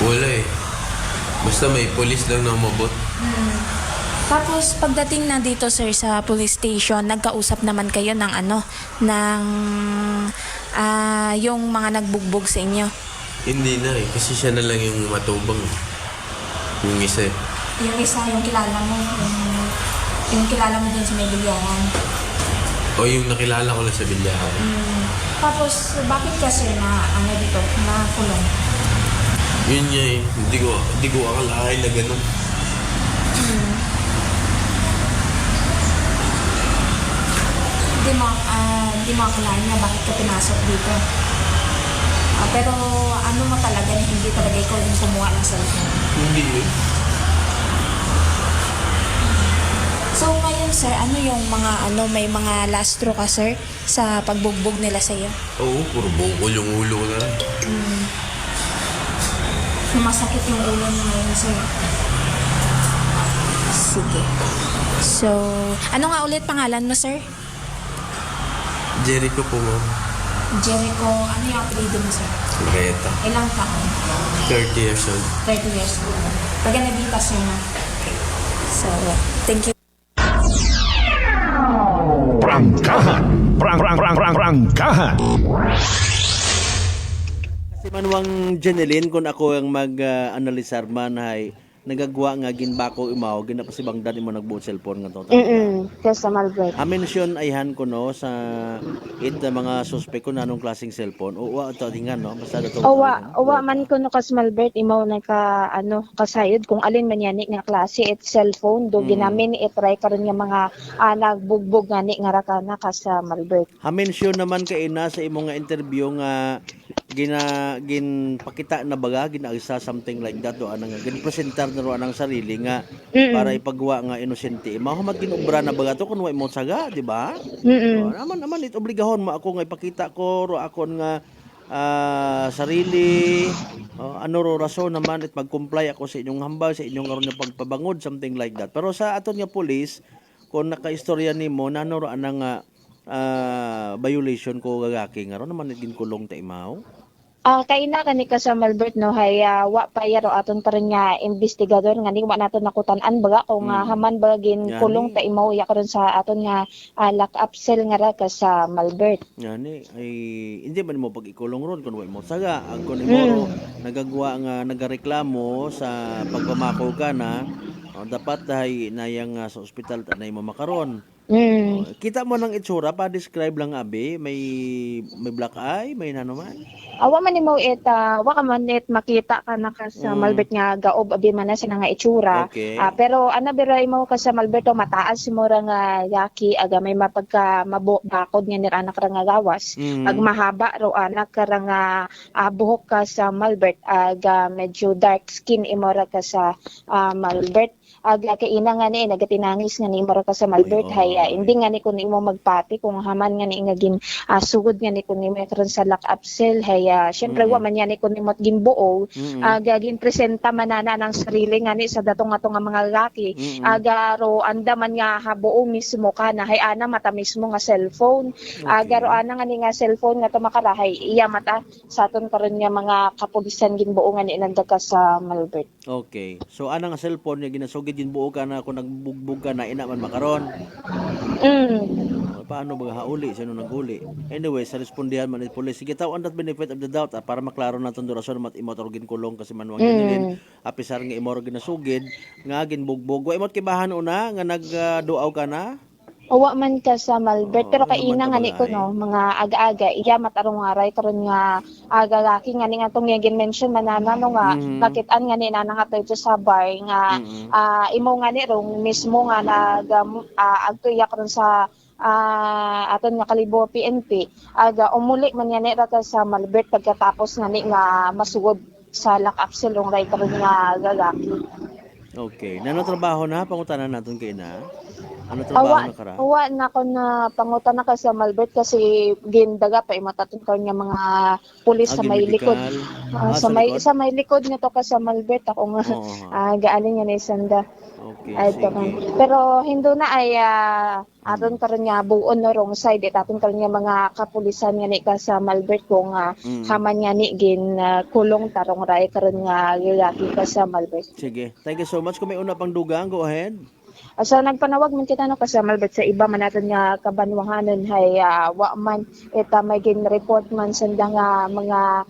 [SPEAKER 12] Wala eh. Basta may pulis lang na umabot.
[SPEAKER 10] Tapos pagdating na dito sir sa police station, nagkausap naman kayo ng yung mga nagbugbog sa inyo?
[SPEAKER 12] Hindi na eh, kasi siya na lang yung matubang. Yung isa eh.
[SPEAKER 10] Yung kilala mo? Yung kilala mo dun sa may bilyaran?
[SPEAKER 12] O yung nakilala ko lang sa bilyaran.
[SPEAKER 10] Tapos bakit ka sir dito, na kulong?
[SPEAKER 12] Yun niya eh, hindi ko akalain na gano'n.
[SPEAKER 10] Hindi mo akalain na bakit ka pinasok dito. Pero ano mo talaga na hindi talaga ikaw yung kumuha ng cellphone?
[SPEAKER 12] Hindi eh.
[SPEAKER 10] So ngayon sir, ano yung may mga lastro ka sir sa pagbugbog nila sa iyo?
[SPEAKER 12] Oo, puro bukol yung ulo ko na rin.
[SPEAKER 10] Masakit yung ulo mo ngayon sir. Sige. So, ano nga ulit pangalan mo sir?
[SPEAKER 12] Jericho po ma'am.
[SPEAKER 10] Jericho, ano yung apelido mo sir?
[SPEAKER 12] Reta.
[SPEAKER 10] Ilang taon?
[SPEAKER 12] 30 years old.
[SPEAKER 10] 30 years old. Taga-Navita sir na. So, thank you.
[SPEAKER 1] Prangkahan.
[SPEAKER 7] Kasi manuang Jeneline, kung ako ang mag-analisar man ay nagagwa nga ginbako imaw ginapasibangdan imo nagbuot cellphone nga to.
[SPEAKER 11] Sa Malbert.
[SPEAKER 7] Mention ayhan ko no sa mga suspect ko nanong klaseng cellphone. O wa to tingan no basta dato.
[SPEAKER 11] Owa man ko no kas Malbert imaw na kasayod kung alin man yani nga klase it cellphone do ginamin i-try karon nga mga nagbugbog ngani nga rakana kas Malbert.
[SPEAKER 7] Mention naman kay ina sa imong nga interview nga ginpakita na baga ginaisa something like that do anang ginpresentar na ro anang sarili nga para ipagawa nga inosente mahumat ginobra na baga to kun wa mo saga di ba? Naman it obligahon mo ako nga ipakita ko ro akon nga sarili, ano ro rason naman at mag-comply ako sa inyong hambal, sa inyong karon nga pagpabangod, something like that. Pero sa aton nga police, kung nakaistorya nimo nano ra ana nga violation ko gagaki nga ron naman naging kulong ta imaw.
[SPEAKER 11] Kay na kani ka sa Malbert no hay wa pa yaro aton pa rin nga investigador nga ni wa naton nakutan-an baga kung haman bagin
[SPEAKER 7] Yani.
[SPEAKER 11] kulong ta imaw ya karon sa aton nga lock up cell nga ra ka sa Malbert.
[SPEAKER 7] Yani ay hindi man mo pag-ikulong ron kun wa mo saga ang kun mo nagagwa nga nagareklamo sa pagpamako ka na dapat dahay nayang sa ospital tanay mo makaron. Kita mo ng itsura pa describe lang abi may black eye may nano man.
[SPEAKER 11] Awa man nimo wa ka man makita ka na ka sa Malbert nga gaob abi man na sina nga itsura.
[SPEAKER 7] Okay.
[SPEAKER 11] Pero ana biray mo ka sa Malbert mataas mo ra nga yaki aga may mapagka mabakod nga nira anak ra nga gawas. Pag mahaba ro anak ka ra nga buhok ka sa Malbert aga medyo dark skin imo ra ka sa Malbert. Aga kay ina nga ni nagatinangis nga ni imo ra ka sa Malbert hay hindi nga ni kun imo magpati kung haman nga ni nga gin sugod nga ni kun imo karon sa lock up cell hay syempre wa man yan ni kun imo ginbuo aga gin presenta manana ng sarili nga ni sa datong nga mga lalaki aga ro anda man nga habuo mismo ka na hay ana mata mismo nga cellphone aga ro ana nga ni nga cellphone nga tumakarahay iya mata sa aton karon nga mga kapulisan ginbuo nga ni nanda ka sa Malbert.
[SPEAKER 7] Okay. So ana nga cellphone nga ginasugid din buo ka na kung nagbugbog ka na ina man makaron. Paano ba hauli sino naghuli? Anyway, sa respondihan man ni police. Sige taw on that benefit of the doubt para maklaro naton durasyon mat imo torgin kulong kasi manuang ginilin. Apisar nga imo ginasugid nga ginbugbog. Wa imot kibahan una nga nagduaw ka na.
[SPEAKER 11] Awa man ka sa Malbert pero kay ina nga ni ko no mga aga-aga iya matarong aray karon nga aga-laki nga ni nga tong gin mention manana no nga bakit-an nga ni nana nga tayo sa bar nga imo nga ni rong mismo nga nag agtuya karon sa aton nga Kalibo PNP aga umuli man nga ni ra ka sa Malbert pagkatapos nga ni nga masugod sa lock up cell rong ray karon nga lalaki.
[SPEAKER 7] Okay. Nano trabaho na pangutanan naton kay na? Ano trabaho na kara?
[SPEAKER 11] Awa na ko na pangutan na ka sa Malbert kasi gindaga pa imataton ka nga mga pulis sa may likod. Sa may likod nito ka sa Malbert ako nga gaaling nga ni sanda.
[SPEAKER 7] Okay.
[SPEAKER 11] Pero hindo na ay aton karon nga buon no wrong side aton karon nga mga kapulisan nga ni ka sa Malbert kung haman nga ni gin kulong tarong ray karon nga lalaki ka sa Malbert.
[SPEAKER 7] Sige. Thank you so much. Kung may una pang dugang, go ahead.
[SPEAKER 11] So nagpanawag man kita no kasi Malbert sa iba man natin nga kabanwahanon hay wa man eta may gin report man sanda nga mga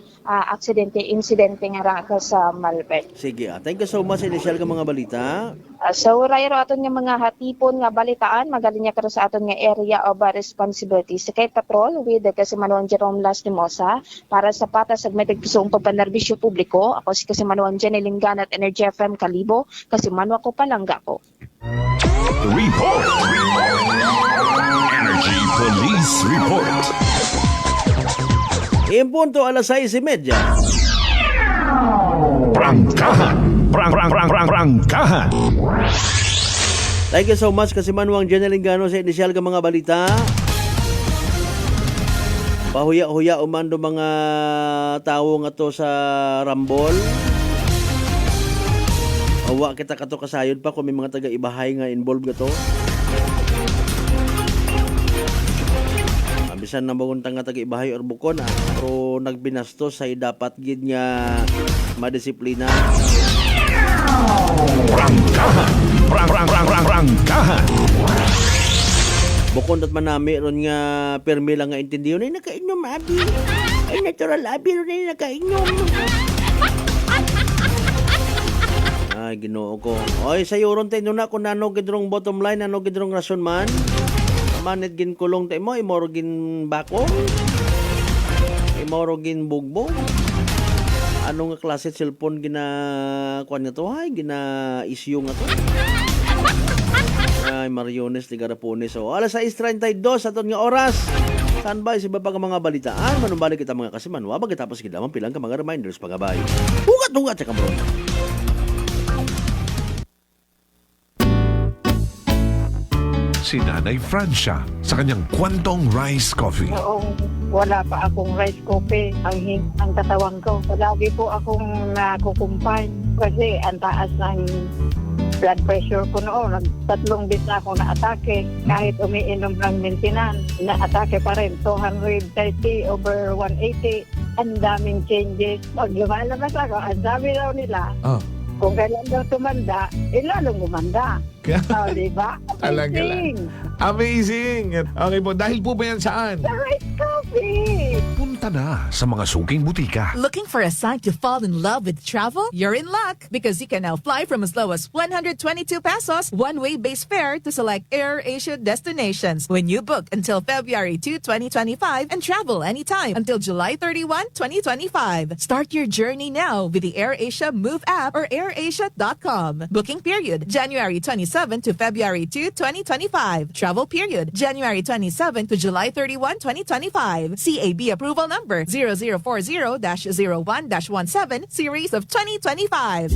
[SPEAKER 11] insidente nga ra ka sa Malbert.
[SPEAKER 7] Sige. Thank you so much initial ka mga balita.
[SPEAKER 11] So rayro aton nga mga hatipon nga balitaan magaling ka sa aton nga area of responsibility sa kay patrol with kasi Manuang Jerome Lastimosa para sa patas ag may tagpusong pagpanerbisyo publiko. Ako si kasi Manuang Jenny Lingan at Energy FM Kalibo kasi Manu ako palangga ko.
[SPEAKER 1] Report! Energy Police Report!
[SPEAKER 7] Impunto alas 6:30.
[SPEAKER 1] Prangkahan! Prangkahan!
[SPEAKER 7] Thank you so much kasi Manuang Jenny Lingano sa inisyal ka mga balita. Pahuya-huya umando mga tao nga to sa Rambol. Awa kita kato kasayod pa kung may mga taga-ibahay nga involved gato. Bisan na baguntang nga taga-ibahay or bukon pero nagbinastos ay dapat gid nga madisiplina.
[SPEAKER 1] Prangkahan!
[SPEAKER 7] Bukon dat manami ron nga permi lang nga intindiyon ay nakainom abi. Ay natural abi ron ay nakainom. Ay, Ginoo ko. Oy, sa yuron tayo na kung ano gidrong bottom line, ano gidrong rason man. Manit gin kulong tayo mo, imoro gin bako. Imoro gin bugbog. Ano nga klase cellphone gina kuan nga to, hay, gina issue nga to. Ay, Mariones de Garapones. So, alas 6:32 aton nga oras. Standby si baba ka mga balitaan. Manumbalik kita mga kasimanwa. Pagkatapos kita pilang ka mga reminders pagabay. Hugat-hugat sa kamron.
[SPEAKER 1] si Nanay Francia sa kanyang kwentong rice coffee.
[SPEAKER 15] Noong wala pa akong rice coffee, ang katawan ko. Lagi po akong nakukumpay kasi ang taas ng blood pressure ko noon. 3 beses na ako na-atake. Kahit umiinom ng maintenance, na-atake pa rin. 230/180. Ang daming changes. Pag lumalabas ako, ang sabi daw nila, kung kailan daw tumanda, lalong gumanda. Diba?
[SPEAKER 1] Talaga lang. Amazing! Okay po, dahil po ba yan saan?
[SPEAKER 15] Sa rice coffee!
[SPEAKER 1] Punta na sa mga suking butika.
[SPEAKER 16] Looking for a sign to fall in love with travel? You're in luck because you can now fly from as low as 122 pesos one-way base fare to select AirAsia destinations when you book until February 2, 2025 and travel anytime until July 31, 2025. Start your journey now with the AirAsia Move app or airasia.com. Booking period January 27 to February 2, 2025. Travel period January 27 to July 31, 2025. CAB approval number 0040-01-17 series of 2025.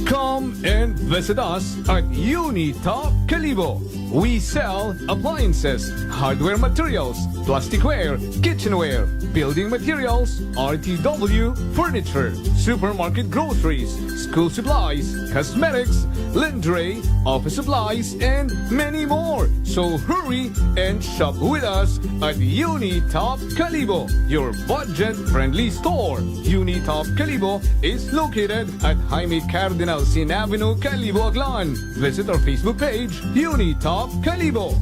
[SPEAKER 6] Come and visit us at Unitop Calibo. We sell appliances, hardware materials, plasticware, kitchenware, building materials, RTW, furniture, supermarket groceries, school supplies, cosmetics, lingerie, office supplies, and many more. So hurry and shop with us at Unitop Calibo, your budget-friendly store. Unitop Calibo is located at Jaime Cardinal Sin Avenue, Calibo, Aklan. Visit our Facebook page, Unitop Calibo.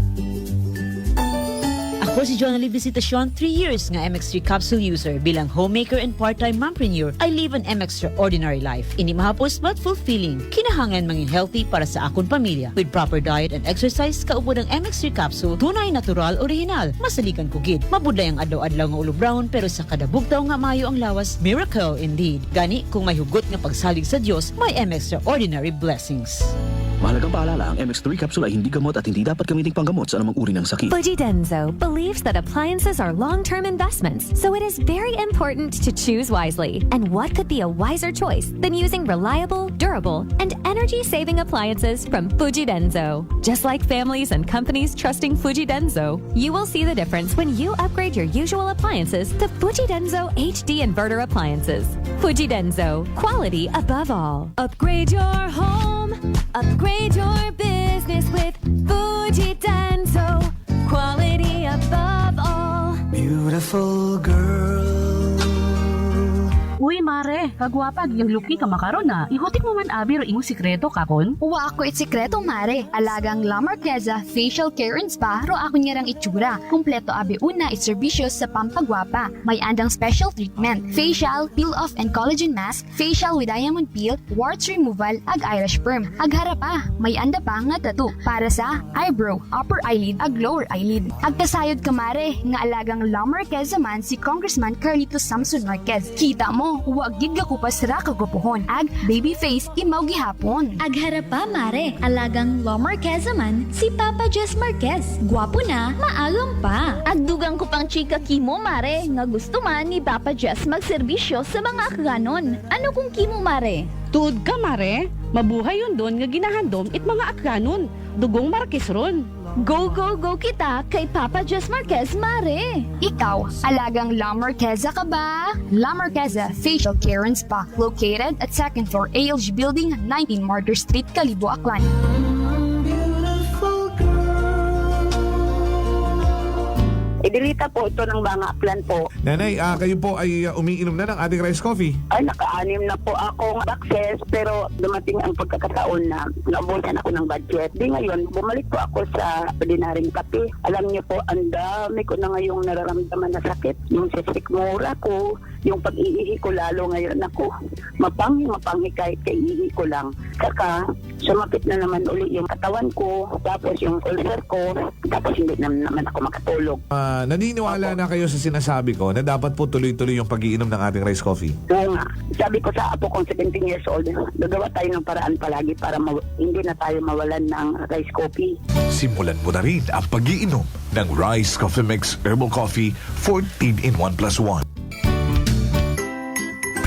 [SPEAKER 17] Ako si Jonali Visitasyon, 3 years nga MX3 capsule user. Bilang homemaker and part-time mompreneur, I live an extraordinary life. Hindi mahapos but fulfilling. Kinahangan mangin healthy para sa akong pamilya. With proper diet and exercise, kaubo ng MX3 capsule, tunay, natural, original. Masalikan ko gid. Mabudlay ang adlaw-adlaw nga ulo brown, pero sa kada bugtaw nga mayo ang lawas, miracle indeed. Gani, kung may hugot nga pagsalig sa Diyos, may extraordinary blessings.
[SPEAKER 13] Mahalagang paalala, ang MX3 capsule ay hindi gamot at hindi dapat gamiting panggamot sa anumang uri ng sakit.
[SPEAKER 18] Fujidenzo believes that appliances are long-term investments, so it is very important to choose wisely. And what could be a wiser choice than using reliable, durable, and energy-saving appliances from Fujidenzo? Just like families and companies trusting Fujidenzo, you will see the difference when you upgrade your usual appliances to Fujidenzo HD inverter appliances. Fujidenzo, quality above all. Upgrade your home. Upgrade your business with Fujidenzo. Quality above all.
[SPEAKER 3] Beautiful girl.
[SPEAKER 24] Uy, mare, kagwapag yung luki ka makaron na. Ihutik mo man abi ro imong sikreto kakon.
[SPEAKER 25] Uwa ako it sikreto, mare. Alagang La Marqueza Facial Care and Spa ro ako niyarang itsura. Kumpleto abi una it serbisyo sa pampagwapa. May andang special treatment. Facial, peel-off and collagen mask, facial with diamond peel, warts removal, ag eyelash perm. Ag harapa, may anda pa nga tattoo para sa eyebrow, upper eyelid, ag lower eyelid. Ag kasayod ka, mare, nga alagang La Marqueza man si Congressman Carlito Samson Marquez. Kita mo, huwag gid ka kupas ra kagupuhon. Ag baby face imaw gihapon.
[SPEAKER 26] Ag harapa, mare, alagang La Marqueza man si Papa Jess Marquez. Gwapo na, maagam pa.
[SPEAKER 25] Ag dugang ko pang chika kimo, mare, nga gusto man ni Papa Jess magserbisyo sa mga akganon. Ano kung kimo, mare?
[SPEAKER 24] Tuod ka, mare. Mabuhay yun doon nga ginahandom it mga akranon. Dugong Marquez ron.
[SPEAKER 25] Go, go, go kita kay Papa Jess Marquez, mare. Ikaw, alagang La Marqueza ka ba? La Marqueza Facial Care and Spa, located at 2nd floor ALG Building, 19 Martyr Street, Calibo, Aklan.
[SPEAKER 27] Idilita po ito ng mga plan po.
[SPEAKER 1] Nanay, kayo po ay umiinom na ng ating rice coffee.
[SPEAKER 27] Ay, naka-anim na po akong access pero dumating ang pagkakataon na naubusan ako ng budget. Di ngayon, bumalik po ako sa ordinaryong kape. Alam niyo po, ang dami ko na ngayong nararamdaman na sakit. Yung sisikmura ko, yung pag-iihi ko lalo ngayon ako. Mapanghi kahit kaiihi ko lang. Saka, sumapit na naman uli yung katawan ko, tapos yung ulcer ko, tapos hindi naman ako makatulog.
[SPEAKER 1] Naniniwala na kayo sa sinasabi ko na dapat po tuloy-tuloy yung pag-iinom ng ating rice coffee?
[SPEAKER 27] Oo nga. Sabi ko sa apo kong 17 years old, gagawa tayo ng paraan palagi para hindi na tayo mawalan ng rice coffee.
[SPEAKER 1] Simulan mo na rin ang pag-iinom ng Rice Coffee Mix Herbal Coffee 14 in 1+1.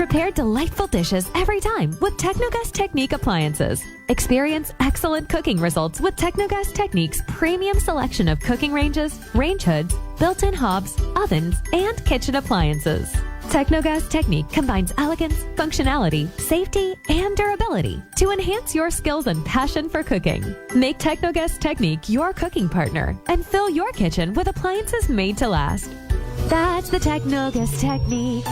[SPEAKER 18] Prepare delightful dishes every time with Technogas Technique appliances. Experience excellent cooking results with Technogas Technique's premium selection of cooking ranges, range hoods, built-in hobs, ovens, and kitchen appliances. Technogas Technique combines elegance, functionality, safety, and durability to enhance your skills and passion for cooking. Make Technogas Technique your cooking partner and fill your kitchen with appliances made to last. That's the Technogas Technique.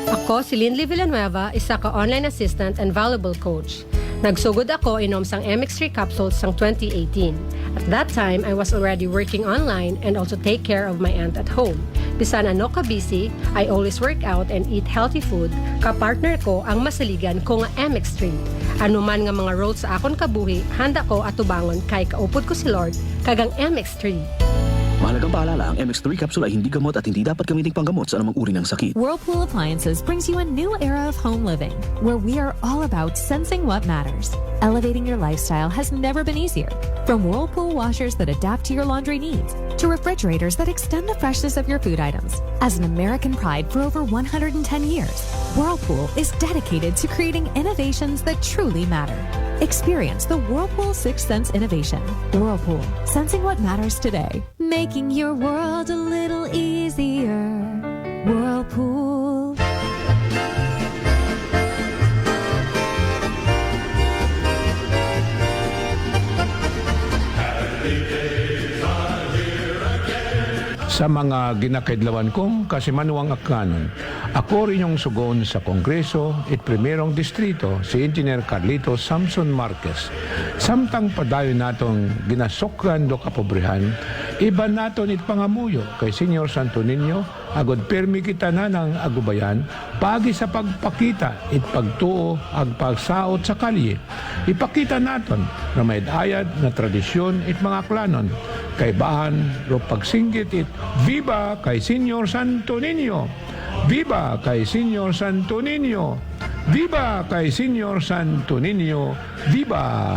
[SPEAKER 2] Ako si Linley Villanueva, isa ka online assistant and valuable coach. Nagsugod ako inom sang MX3 capsules sang 2018. At that time, I was already working online and also take care of my aunt at home. Bisan ano ka busy, I always work out and eat healthy food. Kapartner ko ang masaligan ko nga MX3. Ano man nga mga roles sa akon kabuhi, handa ko atubangon kay kaupod ko si Lord kagang MX3.
[SPEAKER 13] Mahalagang paalala, ang MX3 capsule ay hindi gamot at hindi dapat gamiting panggamot sa anumang uri ng sakit.
[SPEAKER 18] Whirlpool Appliances brings you a new era of home living, where we are all about sensing what matters. Elevating your lifestyle has never been easier. From Whirlpool washers that adapt to your laundry needs, to refrigerators that extend the freshness of your food items. As an American pride for over 110 years, Whirlpool is dedicated to creating innovations that truly matter. Experience the Whirlpool 6th Sense innovation. Whirlpool, sensing what matters today. Making your world a little easier. Whirlpool.
[SPEAKER 5] Sa mga ginakaidlawan kong kasimanuang akanon, ako rin yung sugon sa Kongreso at Primerong Distrito si Engineer Carlito Samson Marquez. Samtang padayon natong ginasokran do kapobrihan, iba naton it pangamuyo kay Senyor Santo Niño, agod permi kita na ng agubayan, pagi sa pagpakita it pagtuo ag pagsaot sa kalye. Ipakita naton na may ayad na tradisyon it mga klanon, kay bahan ro pagsinggit it, Viva kay Senyor Santo Niño! Viva kay Senyor Santo Niño! Viva kay Senyor Santo Niño! Viva!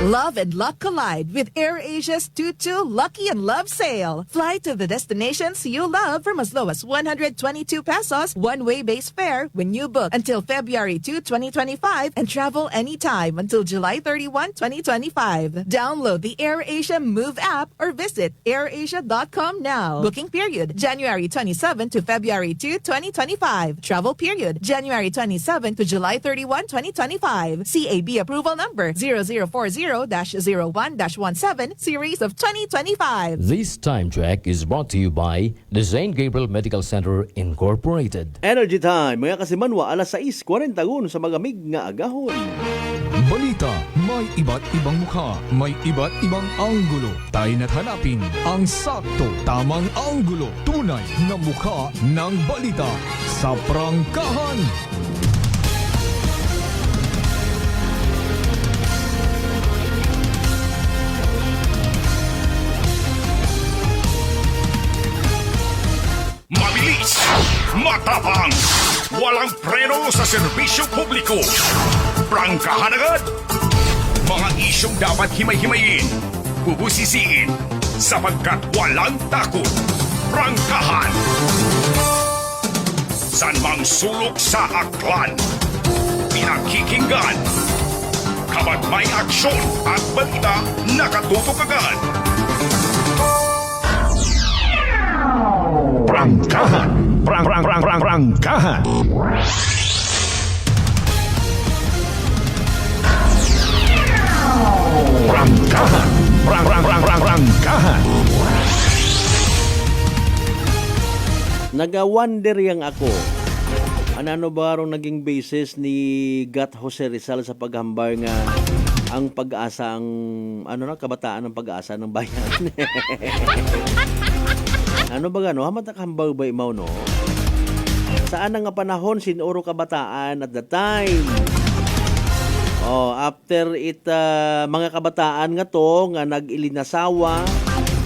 [SPEAKER 16] Love and luck collide with AirAsia's Tutu Lucky and Love Sale. Fly to the destinations you love from as low as 122 pesos one-way base fare when you book until February 2, 2025 and travel anytime until July 31, 2025. Download the AirAsia Move app or visit airasia.com now. Booking period January 27 to February 2, 2025. Travel period January 27 to July 31, 2025. CAB approval number 0040-01-17 series of 2025.
[SPEAKER 21] This time check is brought to you by the St. Gabriel Medical Center Incorporated.
[SPEAKER 7] Energy Time, mga kasimanwa, alas 6:40 sa magamig nga agahon.
[SPEAKER 6] Balita, may iba't ibang mukha, may iba't ibang anggulo. Tayo na't hanapin ang sakto, tamang anggulo. Tunay na mukha ng balita sa prangkahan.
[SPEAKER 14] Mabilis, matapang, walang preno sa serbisyo publiko. Prangkahan agad. Mga isyong dapat himay-himayin, bubusisiin, sapagkat walang takot. Prangkahan. San mang sulok sa aklan, pinakikinggan. Kapag may aksyon at balita, nakatutok agad. Prangkahan. Prangkahan. Prangkahan.
[SPEAKER 7] Nagawander yang ako. Ano ba rong naging basis ni Gat Jose Rizal sa paghambar nga ang pag-asa ang kabataan ng pag-asa ng bayan. Ano ba gano? Hamat nakahambag ba imaw, no? Saan nga panahon sinuro kabataan at the time? After mga kabataan nga to, nga nag-ilinasawa,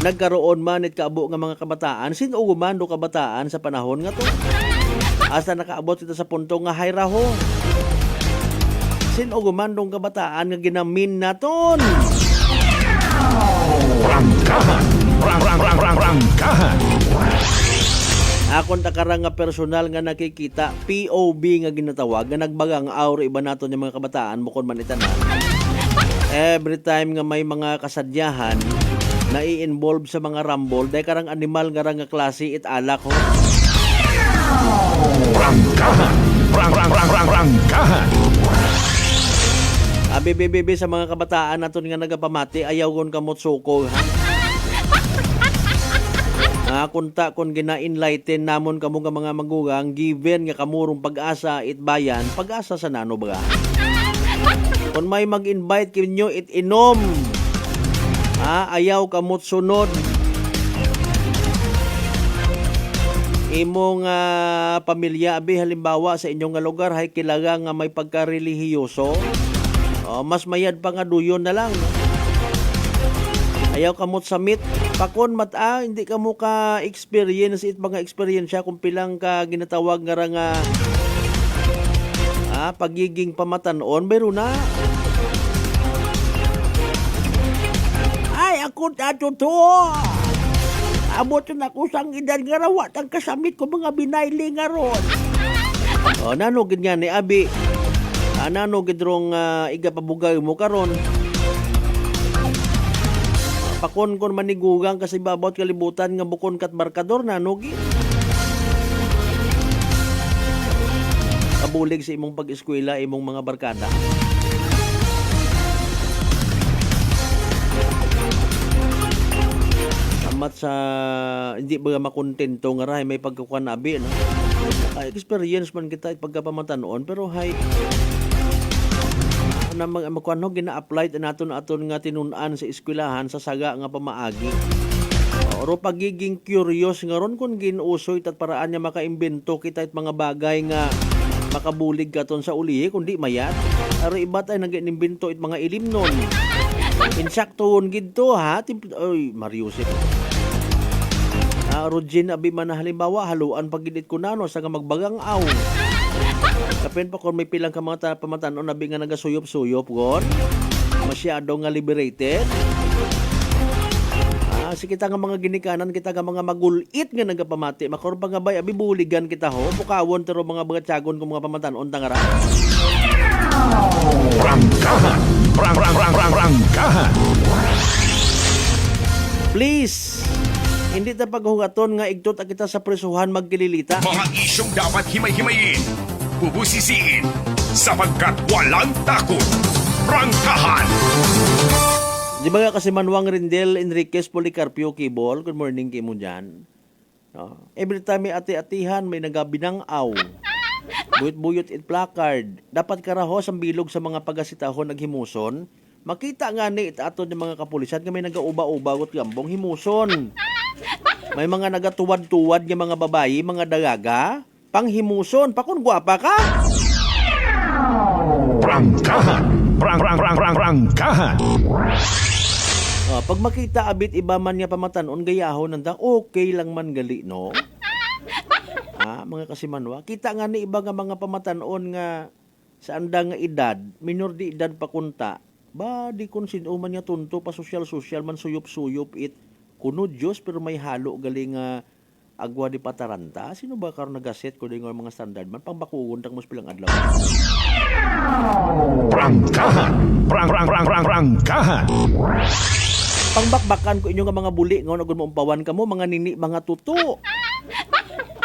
[SPEAKER 7] nagkaroon man at kaabo nga mga kabataan, sinugo man do kabataan sa panahon nga to? Asa nakaabot ito sa punto nga hayraho? Sinugo man dong kabataan nga ginamin naton?
[SPEAKER 14] Prangkahan. Prangkahan.
[SPEAKER 7] Akon takara nga personal nga nakikita, POV nga ginatawag, nga nagbagang aura iba nato yung mga kabataan, bukod man itanan. Every time nga may mga kasadyahan, na i-involve sa mga rumble, dahil karang animal nga nga klase it-alak ho.
[SPEAKER 14] Prangkahan. Prangkahan.
[SPEAKER 7] Abi sa mga kabataan naton nga nagapamati, ayaw kon kamot suko ha. Kunta kon gina-enlighten namon kamo nga mga magugang, given nga kamurong pag-asa itbayan, pag-asa sa nano ba? Kung may mag-invite kinyo it-inom, ayaw kamot sunod. Imong pamilya, abi halimbawa sa inyong lugar, hay kilaga nga may pagka-relihiyoso, mas mayad pa nga duyon na lang. Ayaw kamot samit. Pakon mata, hindi ka mo ka-experience it mga experience kung pilang ka ginatawag nga pagiging pamatanon, meron na. Ay, ako totoo. Abot na ako sang edad nga rawa, tang kasamit ko mga binayli nga ron. Nanogid nga ni Abi. Nanogid rong igapabugay mo karon. Pakon kon manigugang kasi babot kalibutan nga bukon kat barkador nanogid. Kabulig sa imong pag-eskwela, imong mga barkada. Amat sa hindi ba makontento nga rahay may pagkakuan abi no? Experience man kita pagkapamatanon pero hay na magkuano gina-apply naton nga tinunan sa eskwelahan sa saga nga pamaagi. Oro pagiging curious nga ron kung ginusoy tat paraan niya makaimbento kita it mga bagay nga makabulig katon sa ulihi kundi mayat. Aro iba tay nag-inimbento it mga ilimnon. Insaktoon gidto ha. Oy, Mariusip. Rogin abi man halimbawa haluan pagidit ko nano sa nga magbagang aw. Kapin pa kung may pilang ka mga pamatanon nabi nga nagasuyop-suyop gon. Masyado nga liberated. Si kita nga mga ginikanan, kita nga mga magulit nga nagapamati. Makor pa nga bay, abi buligan kita ho. Bukawon tero mga bagatsagon kung mga pamatanon tangara.
[SPEAKER 14] Prangkahan. Prangkahan.
[SPEAKER 7] Please, hindi ta paghugaton nga igtot kita sa presuhan magkililita.
[SPEAKER 14] Mga isyong dapat himay-himayin, bubusisiin, sapagkat walang takot. Prangkahan.
[SPEAKER 7] Di ba kasi Manuang Rindel Enriquez Policarpio Kibol, good morning kay mo dyan. Every time may ati-atihan, may nagabinang-aw. Buyot-buyot it placard. Dapat karahos ang bilog sa mga pagasitahon naghimuson. Makita nga ni itaton ng mga kapulisan nga may nagauba-uba at gambong himuson. May mga nagatuwad-tuwad ng mga babayi, mga dagaga, panghimuson. Pakun guwapa ka?
[SPEAKER 14] Prangkahan. Prangkahan.
[SPEAKER 7] Pag makita abit iba man niya pamatanon gayahon nanda, okay lang man gali, no? Mga kasimanwa, kita nga ni iba nga mga pamatanon nga sa anda nga edad, minor di edad pa kunta, ba di kun sino man niya tunto pa social man suyop-suyop it kuno Diyos pero may halo gali nga agwa di pataranta. Sino ba karon nagaset ko di nga mga standard man pangbakugon tang mas pilang adlaw.
[SPEAKER 14] Prangkahan. Prangkahan.
[SPEAKER 7] Pangbakbakan ko inyo nga mga buli nga nagud mo umpawan kamo mga nini mga tuto.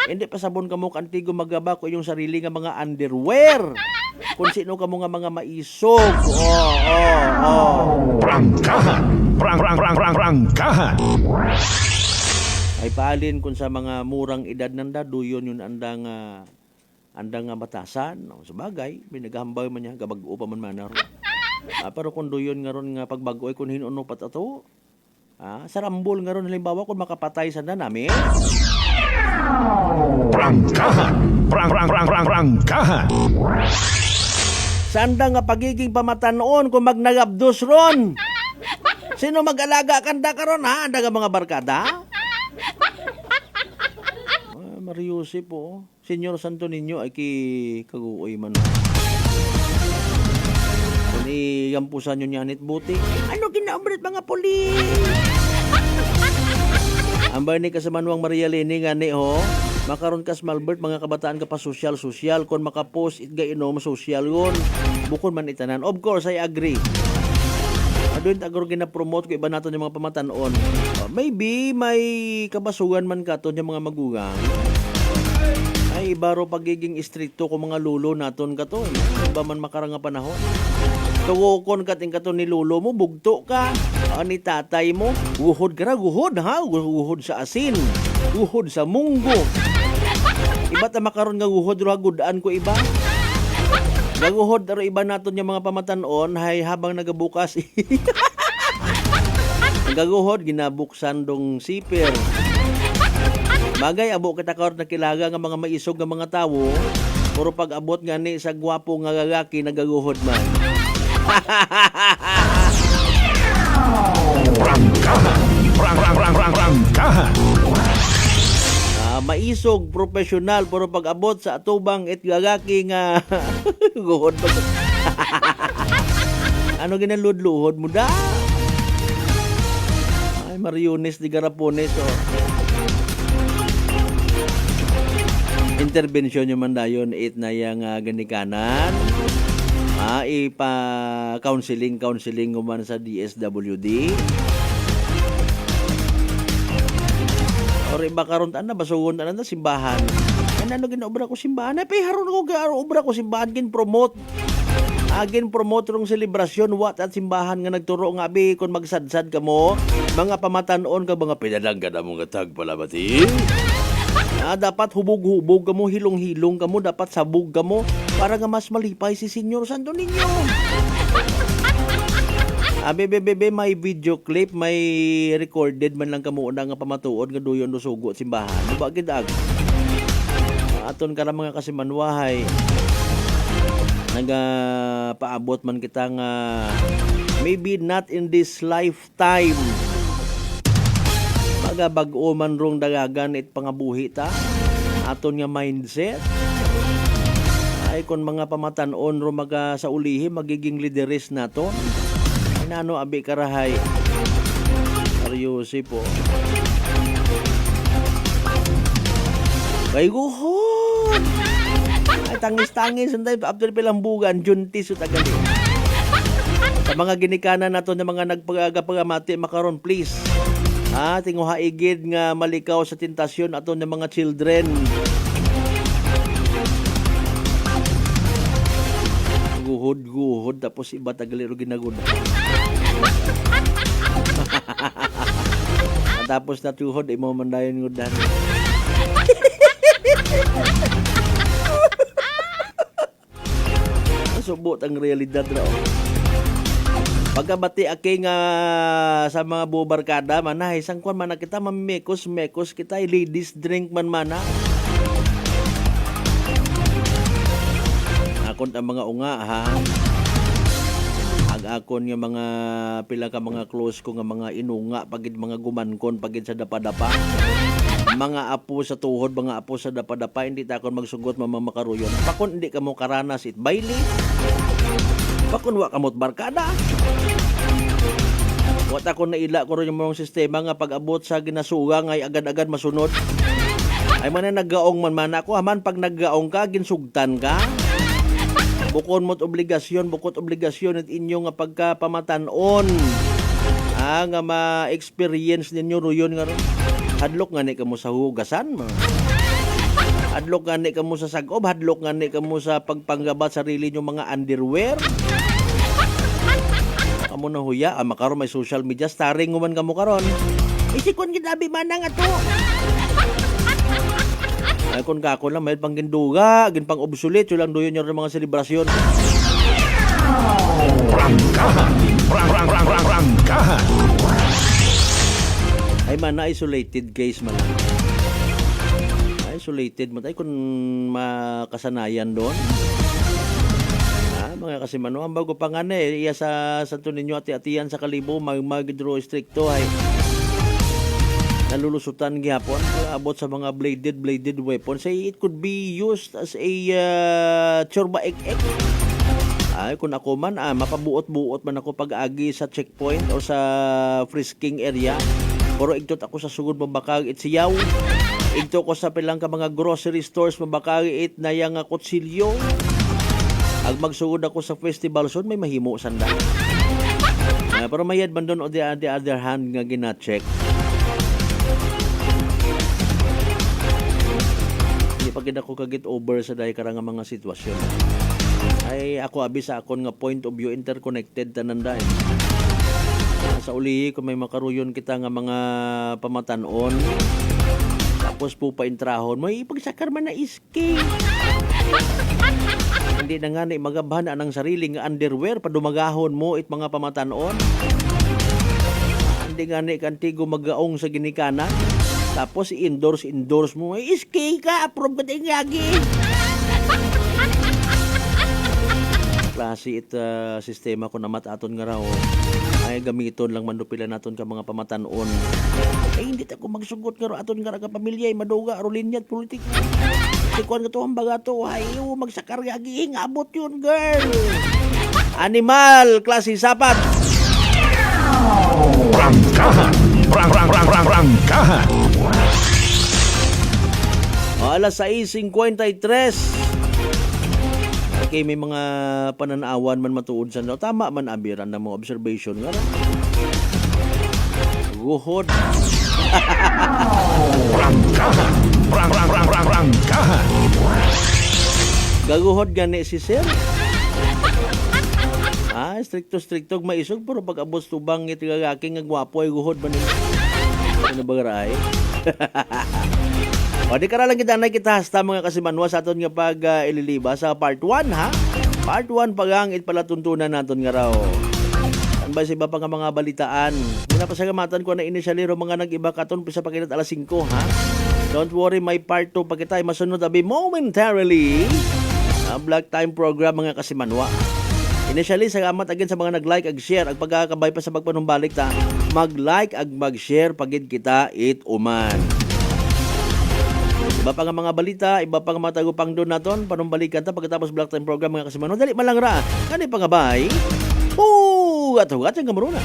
[SPEAKER 7] Hindi pa sabon kamo kantigo magaba ko inyong sarili nga mga underwear. Kung sino kamo nga mga maisog.
[SPEAKER 14] Prangkahan. Prangkahan.
[SPEAKER 7] Ay paalin kung sa mga murang edad nanda duyon yun andang batasan. Sabagay, may naghambay man niya gabag-o pa man manar. Pero kung doyon nga ron nga pagbago ay kung hinuno pat ato. Sa rambol nga ron halimbawa kung makapatay sa na namin.
[SPEAKER 14] Prangkahan. Prangkahan.
[SPEAKER 7] Sanda nga pagiging pamatanon kung magnagabdos ron. Sino mag-alaga kanda karon ha? Anda nga mga barkada? Mariusip po. Senyor Santo Niño ay kaguoy man. Kung igampusan nyo niyanit buti. Ano ginaobret mga pulis? Ambar ni Kasamanuang Maria Leni nga ni ho. Makaroon ka Smalbert, mga kabataan ka pa social kung makapost it gainom social yun. Bukod man itanan. Of course, I agree. Doon tagor gina-promote ko iba nato yung mga pamatanon. Maybe may kabasugan man ka to yung mga magugang. Ay iba ro pagiging stricto ko mga lulo naton ka to. Iba man makarang nga panahon. Tuwokon ka ting ka to ni lulo mo, bugto ka. Ni tatay mo, guhod ka na, guhod ha. Guhod sa asin. Guhod sa munggo. Iba ta makaroon nga guhod ro hagudaan ko iba. Gaguhod aro iba naton yung mga pamatanon hay habang nagabukas. Gaguhod ginabuksan dong siper. Bagay abo kita karon nakilaga nga mga maisog nga mga tawo, puro pag-abot nga ni sa gwapo nga lalaki nagaguhod man.
[SPEAKER 14] Prangkahan.
[SPEAKER 7] Maisog, profesional, puro pag-abot sa atubang it lalaki nga guhod pa. Ano ginalud-luhod mo da? Ay, Mariones di Garapones, oh. Intervention yung mandayon, it na yung ganikanan. Ipa-counseling guman sa DSWD. Or iba karon na basugon na simbahan. Ano ginaobra ko simbahan? Ay haron ko gaobra ko simbahan gin promote. Agin promote rong selebrasyon wat at simbahan nga nagturo nga abi kon magsadsad ka mo, mga pamatanon ka mga pinalangga na mo nga tag palabati. Dapat hubog-hubog ka mo, hilong-hilong ka mo, dapat sabog ka mo para nga mas malipay si Senyor Santo Niño. Bebe, may video clip, may recorded man lang kamo na nga pamatuod nga duyon do sugo at simbahan. Bakit ag? Aton ka lang mga kasimanwahay. Paabot man kita nga maybe not in this lifetime. Magabag-o man rong dagagan it pangabuhi ta. Aton nga mindset. Ay kon mga pamatanon ro maga sa ulihi magiging leaderes naton. Ano abi karahay seryosi po kay guhod ay tangis-tangis unday after pilambugan juntis ut agali sa mga ginikanan nato ng mga nagpagapagamati makaron please tinguha igid nga malikaw sa tentasyon ato ng mga children. Guhod tapos iba tagalero ginagud. Tapos na tuhod imo man dayon ngudan. Subot ang realidad raw. Pagkabati aking sa mga bubarkada manahay sangkwan man kita mamekos kita ladies drink man mana. Akon ang mga unga ha. Akon nga mga pila ka mga close ko nga mga inunga pagid mga gumankon pagid sa dapa-dapa. Mga apo sa tuhod, mga apo sa dapa-dapa hindi ta kon magsugot mamamakaruyon. Pakon hindi ka mo karanas it baili. Pakon wa kamot barkada. Wa ta kon naila ko ron yung mga sistema nga pag-abot sa ginasuga nga agad-agad masunod. Ay man naggaong man ako haman pag naggaong ka ginsugtan ka. Bukod obligasyon at inyo nga pagkapamatanon. Nga ma-experience ninyo ruyon nga ron. Hadlok nga ni kamo sa hugasan mo. Hadlok nga ni kamo sa sagob, hadlok nga ni kamo sa pagpanggabat sarili nyo mga underwear. Kamo na huya, makaron may social media, starring man kamo karon. Isikon ginabi manang ato. Ay kun kako lang may pang ginduga, ginpang obsolete, yo lang doyon yung mga selebrasyon.
[SPEAKER 14] Prangkahan.
[SPEAKER 7] Ay man na isolated case man. Isolated man ay kun makasanayan doon. Mga kasi mano ang bago pa nga iya sa Santo Niño ati-atiyan sa Kalibo mag-draw stricto ay nalulusutan gyapon abot sa mga bladed weapons say it could be used as a chorba ek. Ay kung ako man mapabuot-buot man ako pag-agi sa checkpoint o sa frisking area pero igtot ako sa sugod mabakag it siyaw Ito ko sa pilang ka mga grocery stores mabakagi it na yang kutsilyo. Ag magsugod ako sa festival soon may mahimo sanda. Pero mayad man doon o the other hand nga gina-check. Hindi pa gid ako kagit over sa dahi karang mga sitwasyon. Ay ako abi sa akon nga point of view interconnected tanan dahi. Sa uli kung may makaruyon kita nga mga pamatanon tapos po paintrahon mo ipagsakar man na iski. Hindi na nga na magabhan anang sarili nga underwear padumagahon mo it mga pamatanon. Hindi nga na ikantigo magaong sa ginikanan tapos i-endorse mo iski ka approve ka tingagi. Klase it sistema ko na mataton nga raw ay gamiton lang mandupila naton ka mga pamatanon. Ay hindi ta ko magsugot nga aton nga pamilya ay maduga aro linyat politik. Sikuan nga to ang baga to ayo magsakar gaging abot yun girl. Animal klase sapat.
[SPEAKER 14] Prangkahan. Prangkahan.
[SPEAKER 7] Alas 6:53. Okay, may mga pananawan man matuod sa tama man abiran na mga observation nga. Guhod.
[SPEAKER 14] Prangkahan.
[SPEAKER 7] Gaguhod gani si sir. Stricto maisog pero pag abot tubang itigagaki nga gwapo ay guhod man. Ano ba garay? O di karalang kita na kita hasta mga kasimanwa sa aton nga pag ililiba sa part 1 ha. Part 1 pagang palatuntunan naton nga raw. Ano ba sa iba pa nga mga balitaan? Muna pa sa gamatan ko na initially mga nag-iba katon pisa pakinat alas 5 ha. Don't worry, may part 2 pa kita masunod abi momentarily. Black Time program mga kasimanwa. Initially, salamat agad sa mga nag-like ag share. Ag pagkakabay pa sa pagpanumbalik ta. Mag-like ag mag-share pagid kita it uman. Iba pa nga mga balita, iba pa nga mga tagupang doon naton, panumbalikan ta pagkatapos Black Time program mga kasimanwa. Dali malang ra, kani pa nga bay? Hugat ang kamaruna.